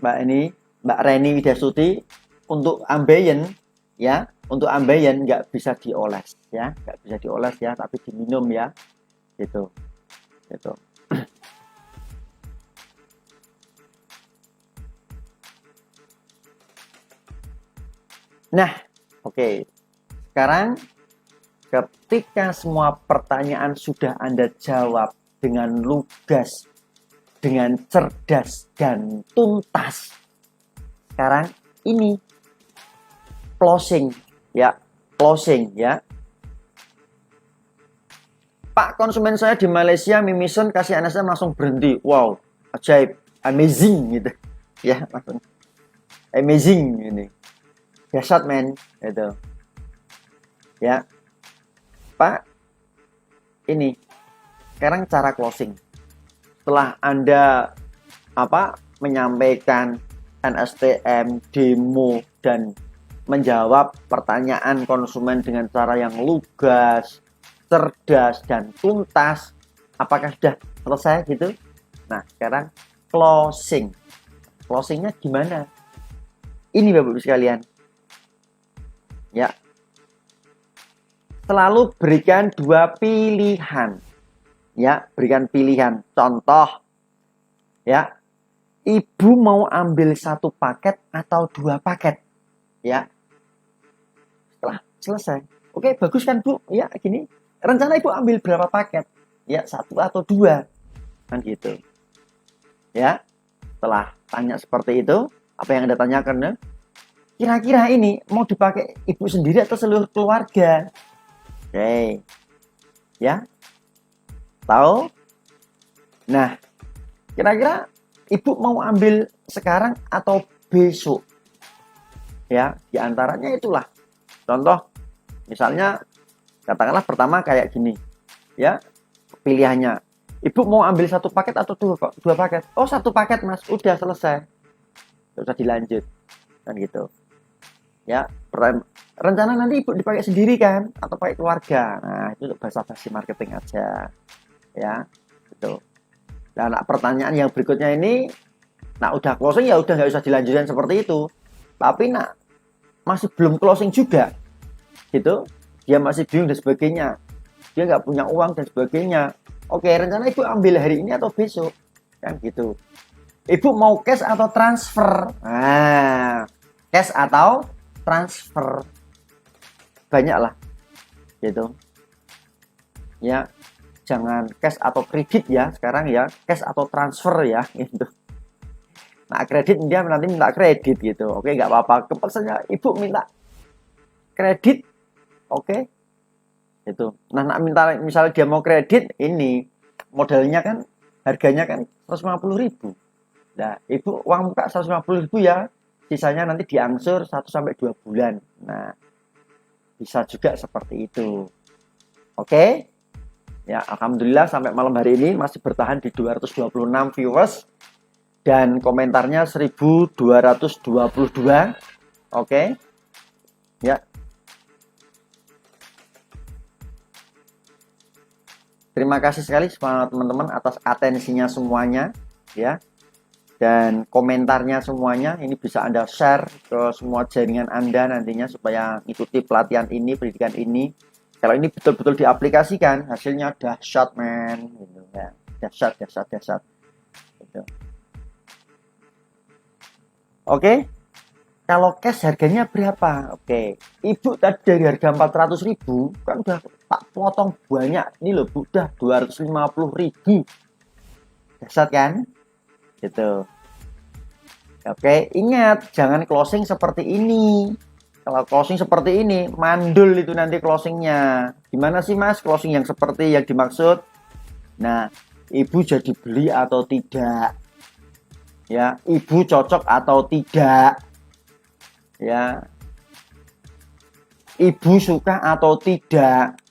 Mbak Reni Widasuti, untuk ambeien, ya, untuk ambeien nggak bisa dioles, ya, nggak bisa dioles ya, tapi diminum ya, gitu. Nah, oke. Sekarang ketika semua pertanyaan sudah Anda jawab dengan lugas, dengan cerdas dan tuntas. Sekarang ini closing ya. Pak, konsumen saya di Malaysia mimisen kasih NSM langsung berhenti. Wow, ajaib, amazing gitu. Ya, langsung amazing ini. Dahsyat men, gitu. Ya. Pak, ini sekarang cara closing. Setelah Anda menyampaikan NSTM, demo dan menjawab pertanyaan konsumen dengan cara yang lugas, cerdas dan tuntas, apakah sudah selesai gitu? Nah, sekarang closing. Closingnya gimana? Ini Bapak Ibu sekalian. Ya. Selalu berikan dua pilihan. Ya, berikan pilihan. Contoh, ya, Ibu mau ambil satu paket atau dua paket, ya. Setelah selesai, oke, bagus kan Bu? Ya, gini. Rencana Ibu ambil berapa paket? Ya, satu atau dua, kan gitu. Ya, setelah tanya seperti itu, apa yang Anda tanyakan? Ya? Kira-kira ini mau dipakai Ibu sendiri atau seluruh keluarga? Oke, ya. Tahu? Nah, kira-kira Ibu mau ambil sekarang atau besok? Ya, diantaranya itulah. Contoh, misalnya, katakanlah pertama kayak gini. Ya, pilihannya. Ibu mau ambil satu paket atau dua paket? Oh, satu paket Mas, udah selesai. Gak usah dilanjut. Kan gitu. Ya, rencana nanti Ibu dipakai sendiri kan? Atau pakai keluarga? Nah, itu untuk basa-basi marketing aja. Ya, gitu. Nah, pertanyaan yang berikutnya ini, udah closing ya udah nggak usah dilanjutkan seperti itu. Tapi masih belum closing juga, gitu. Dia masih bingung dan sebagainya. Dia nggak punya uang dan sebagainya. Oke, rencana Ibu ambil hari ini atau besok, kan gitu. Ibu mau cash atau transfer? Nah, cash atau transfer, banyak lah, gitu. Ya. Jangan cash atau kredit ya sekarang ya, cash atau transfer ya gitu. Nah, kredit dia nanti minta kredit gitu. Oke, nggak apa-apa. Kepesannya Ibu minta kredit, oke, itu. Nah, misalnya dia mau kredit, ini modalnya kan harganya kan 150.000. Nah, Ibu uang muka 150.000 ya, sisanya nanti diangsur 1-2 bulan. Nah, bisa juga seperti itu. Oke. Ya, alhamdulillah sampai malam hari ini masih bertahan di 226 viewers dan komentarnya 1222. Oke. Ya. Terima kasih sekali sama teman-teman atas atensinya semuanya, ya. Dan komentarnya semuanya ini bisa Anda share ke semua jaringan Anda nantinya supaya ikuti pelatihan ini, pendidikan ini. Kalau ini betul-betul diaplikasikan, hasilnya dahsyat men, gitu ya. Dahsyat. Gitu. Oke. Kalau cash harganya berapa? Oke. Ibu tadi dari harga 400.000 kan udah tak potong banyak. Ini loh, Bu, udah 250.000. Dahsyat kan? Gitu. Oke, ingat jangan closing seperti ini. Kalau closing seperti ini, mandul itu nanti closingnya. Gimana sih Mas closing yang seperti yang dimaksud? Nah, Ibu jadi beli atau tidak? Ya, Ibu cocok atau tidak? Ya, Ibu suka atau tidak?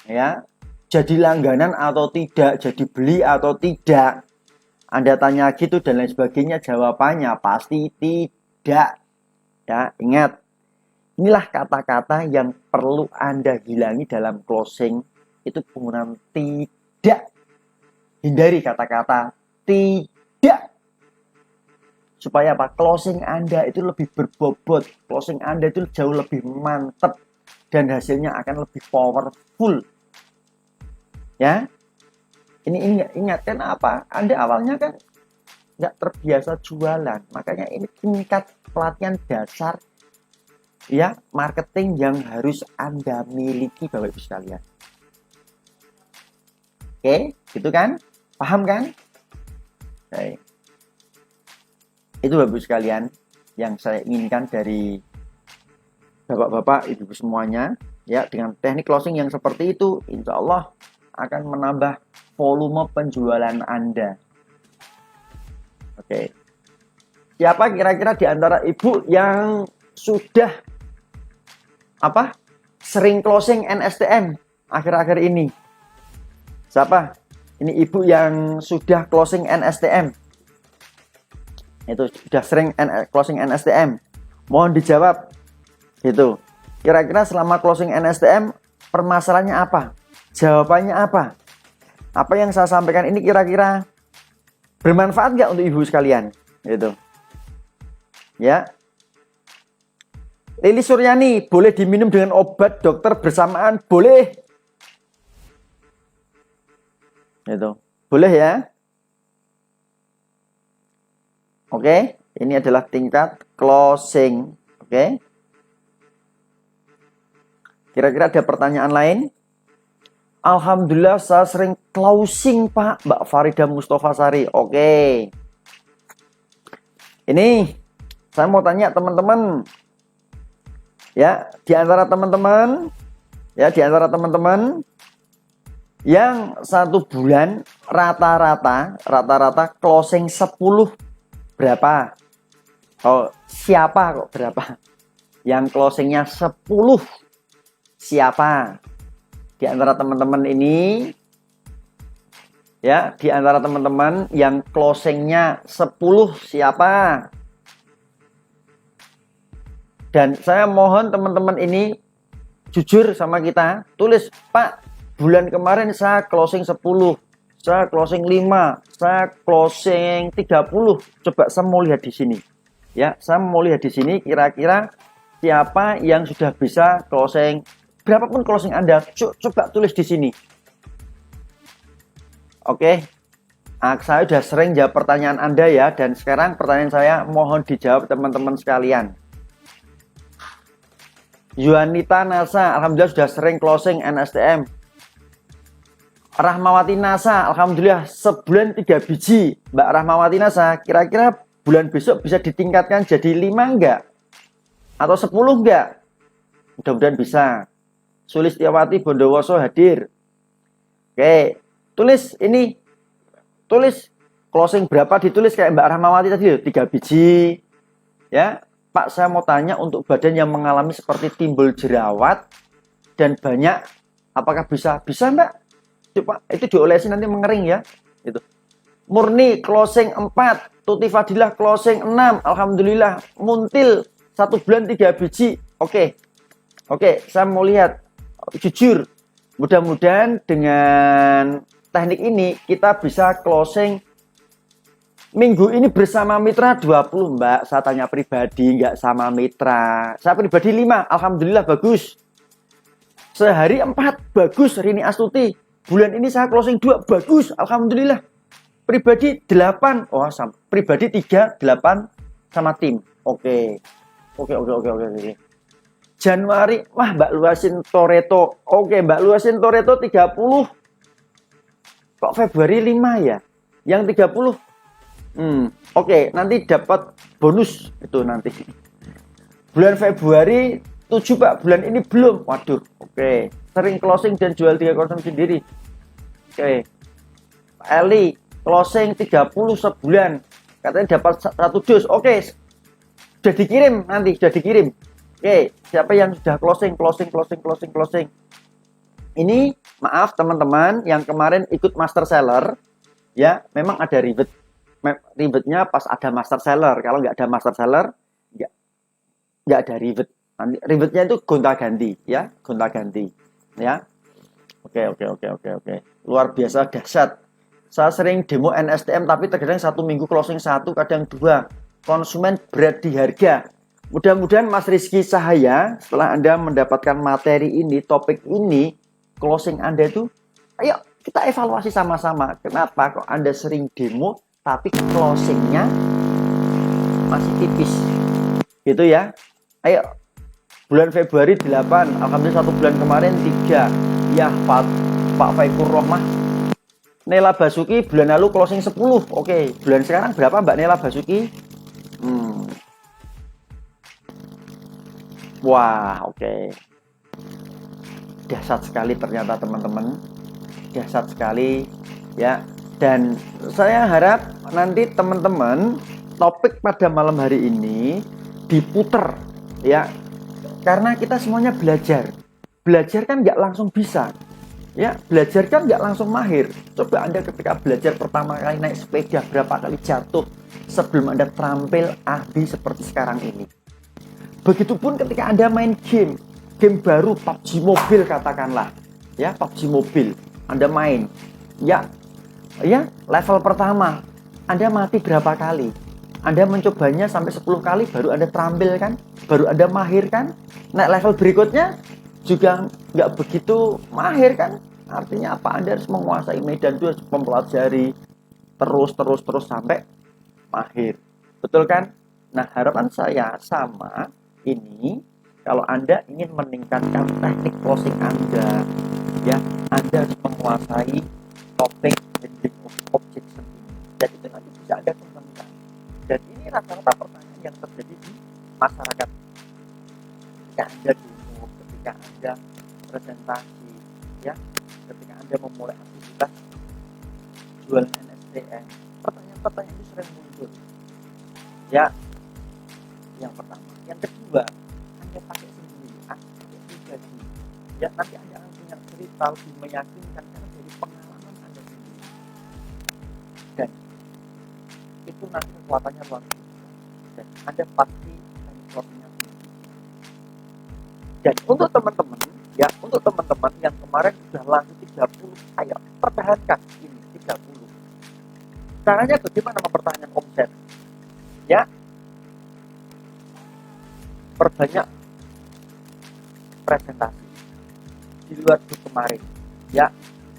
Ya, jadi langganan atau tidak? Jadi beli atau tidak? Anda tanya gitu dan lain sebagainya, jawabannya pasti tidak. Ya, ingat. Inilah kata-kata yang perlu Anda hilangi dalam closing. Itu penggunaan tidak. Hindari kata-kata tidak. Supaya apa? Closing Anda itu lebih berbobot. Closing Anda itu jauh lebih mantap. Dan hasilnya akan lebih powerful. Ya. Ini ingat kan apa? Anda awalnya kan nggak terbiasa jualan. Makanya ini tingkat pelatihan dasar ya marketing yang harus Anda miliki Bapak Ibu sekalian. Oke, gitu kan? Paham kan? Baik. Itu Bapak Ibu sekalian yang saya inginkan dari Bapak-bapak, Ibu semuanya ya, dengan teknik closing yang seperti itu insya Allah akan menambah volume penjualan Anda. Oke. Siapa kira-kira di antara Ibu yang sudah sering closing NSTM akhir-akhir ini? Siapa? Ini Ibu yang sudah closing NSTM. Itu sudah sering closing NSTM. Mohon dijawab. Itu. Kira-kira selama closing NSTM permasalahannya apa? Jawabannya apa? Apa yang saya sampaikan ini kira-kira bermanfaat nggak untuk Ibu sekalian? Gitu. Ya. Lili Suryani, boleh diminum dengan obat dokter bersamaan? Boleh. Gitu. Boleh ya. Oke, ini adalah tingkat closing. Oke. Kira-kira ada pertanyaan lain? Alhamdulillah saya sering closing Pak, Mbak Farida Mustafa Sari. Oke. Ini saya mau tanya teman-teman. Ya, di antara teman-teman yang 1 bulan rata-rata closing 10 berapa? Oh, siapa kok berapa? Yang closingnya 10 siapa? Di antara teman-teman ini ya, di antara teman-teman yang closingnya 10 siapa? Dan saya mohon teman-teman ini jujur sama kita, tulis, Pak, bulan kemarin saya closing 10, saya closing 5, saya closing 30. Coba saya mau lihat di sini. Ya, saya mau lihat di sini kira-kira siapa yang sudah bisa closing, berapapun closing Anda, coba tulis di sini. Oke. Saya sudah sering jawab pertanyaan Anda ya, dan sekarang pertanyaan saya mohon dijawab teman-teman sekalian. Yuanita Nasa, alhamdulillah sudah sering closing NSTM. Rahmawati Nasa, alhamdulillah sebulan 3 biji. Mbak Rahmawati Nasa, kira-kira bulan besok bisa ditingkatkan jadi 5 enggak? Atau 10 enggak? Mudah-mudahan bisa. Sulistiawati Bondowoso hadir. Oke, tulis ini. Tulis closing berapa, ditulis kayak Mbak Rahmawati tadi, 3 biji. Ya. Pak, saya mau tanya untuk badan yang mengalami seperti timbul jerawat dan banyak, apakah bisa? Bisa Mbak? Coba itu diolesin nanti mengering ya. Itu. Murni closing 4, Tuti Fadilah closing 6, alhamdulillah. Muntil 1 bulan 3 biji. Oke, saya mau lihat. Jujur, mudah-mudahan dengan teknik ini kita bisa closing minggu ini bersama mitra 20 Mbak. Saya tanya pribadi, nggak sama mitra. Saya pribadi 5, alhamdulillah bagus. Sehari 4, bagus Rini Astuti. Bulan ini saya closing 2, bagus, alhamdulillah. Pribadi 8, oh sama. Pribadi 3, 8 sama tim. Oke. Januari, wah Mbak Luasin Toreto. Oke, Mbak Luasin Toreto 30. Kok Februari 5 ya? Yang 30. Oke, nanti dapat bonus itu nanti. Bulan Februari 7 Pak, bulan ini belum. Waduh, oke. Sering closing dan jual 3 sendiri. Oke. Eli, closing 30 sebulan. Katanya dapat 1 dus. Oke. Sudah dikirim nanti, sudah dikirim. Oke, siapa yang sudah closing? Ini, maaf teman-teman yang kemarin ikut master seller, ya, memang ada ribet. Ribetnya pas ada master seller. Kalau nggak ada master seller, nggak ada ribet. Nanti ribetnya itu gonta-ganti ya, gonta-ganti ya. Oke. Luar biasa dahsyat. Saya sering demo NSTM tapi terkadang 1 minggu closing 1, kadang 2. Konsumen berat di harga. Mudah-mudahan Mas Rizky Cahaya setelah Anda mendapatkan materi ini, topik ini, closing Anda itu, ayo kita evaluasi sama-sama. Kenapa kok Anda sering demo tapi closingnya masih tipis? Gitu ya. Ayo, bulan Februari 8, alhamdulillah 1 bulan kemarin 3. Ya Pak Faikur Rohmah, Nela Basuki bulan lalu closing 10. Oke, bulan sekarang berapa Mbak Nela Basuki? Wah, oke. Dahsyat sekali ternyata teman-teman. Dahsyat sekali ya. Dan saya harap nanti teman-teman topik pada malam hari ini diputer ya. Karena kita semuanya belajar. Belajar kan nggak langsung bisa. Ya, belajar kan nggak langsung mahir. Coba Anda ketika belajar pertama kali naik sepeda, berapa kali jatuh sebelum Anda terampil ahli seperti sekarang ini. Begitupun ketika Anda main game baru PUBG Mobile katakanlah, ya PUBG Mobile, Anda main, ya level pertama, Anda mati berapa kali? Anda mencobanya sampai 10 kali baru Anda terampil kan, baru Anda mahir kan. Nah level berikutnya juga nggak begitu mahir kan. Artinya apa? Anda harus menguasai medan itu, harus mempelajari terus sampai mahir. Betul kan? Nah harapan saya sama ini, kalau Anda ingin meningkatkan teknik closing Anda, ya Anda harus menguasai topik handling objection ini. Dan itu nanti bisa Anda kembangkan. Dan ini rata-rata pertanyaan yang terjadi di masyarakat. Ketika Anda demo, ketika Anda presentasi, ya, ketika Anda memulai aktivitas jual NSTM, pertanyaan-pertanyaan itu sering muncul. Ya, yang pertama. Yang kedua, Anda pakai sendiri, pakai pribadi. Ya, nanti Anda akan punya cerita lebih meyakinkan karena dari pengalaman Anda sendiri. Dan itu nanti kekuatannya luar biasa. Dan Anda pasti akan closingnya tinggi. Dan untuk teman-teman, ya, untuk teman-teman yang kemarin sudah langsung 30, ayo pertahankan ini 30. Caranya bagaimana mempertahankan omset? Ya, perbanyak presentasi di luar grup kemarin. Ya,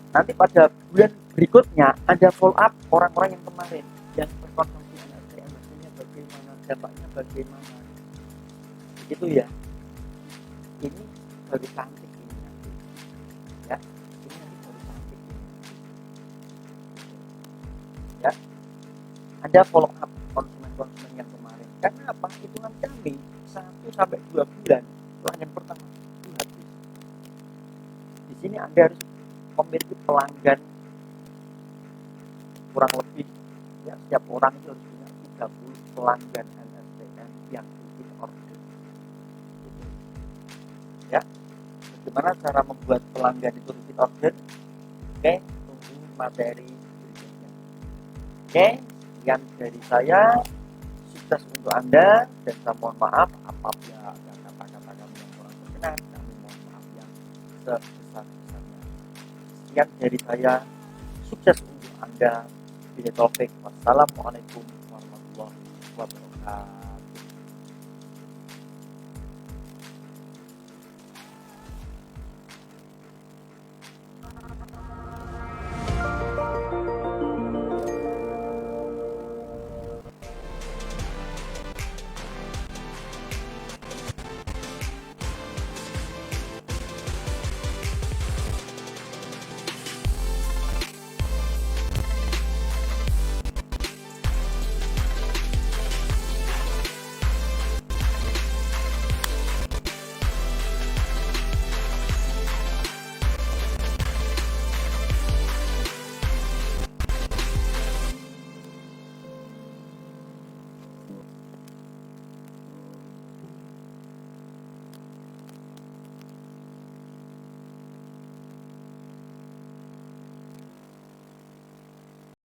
nanti pada bulan berikutnya Anda follow up orang-orang yang kemarin yang berkonsumsi NSTM, hasilnya bagaimana, dampaknya bagaimana. Begitu ya. Ini baru cantik ini nanti. Ya, ini nanti baru cantik ini. Ya, Anda follow up konsumen-konsumen yang kemarin. Karena apa? Hitungan kami 1-2 bulan pelanggan pertama itu habis. Di sini Anda harus memiliki pelanggan kurang lebih, ya, setiap orang itu harus punya 30 pelanggan NSTM yang repeat order. Gitu. Ya, bagaimana cara membuat pelanggan itu repeat order? Oke, tunggu materi berikutnya. Oke, sekian dari saya. Sukses untuk Anda, dan saya mohon maaf apabila ada kata-kata kami yang kurang berkenan. Kami mohon maaf yang sebesar-besarnya. Sekian dari saya. Sukses untuk Anda. Bila taufik. Wassalamualaikum warahmatullahi wabarakatuh.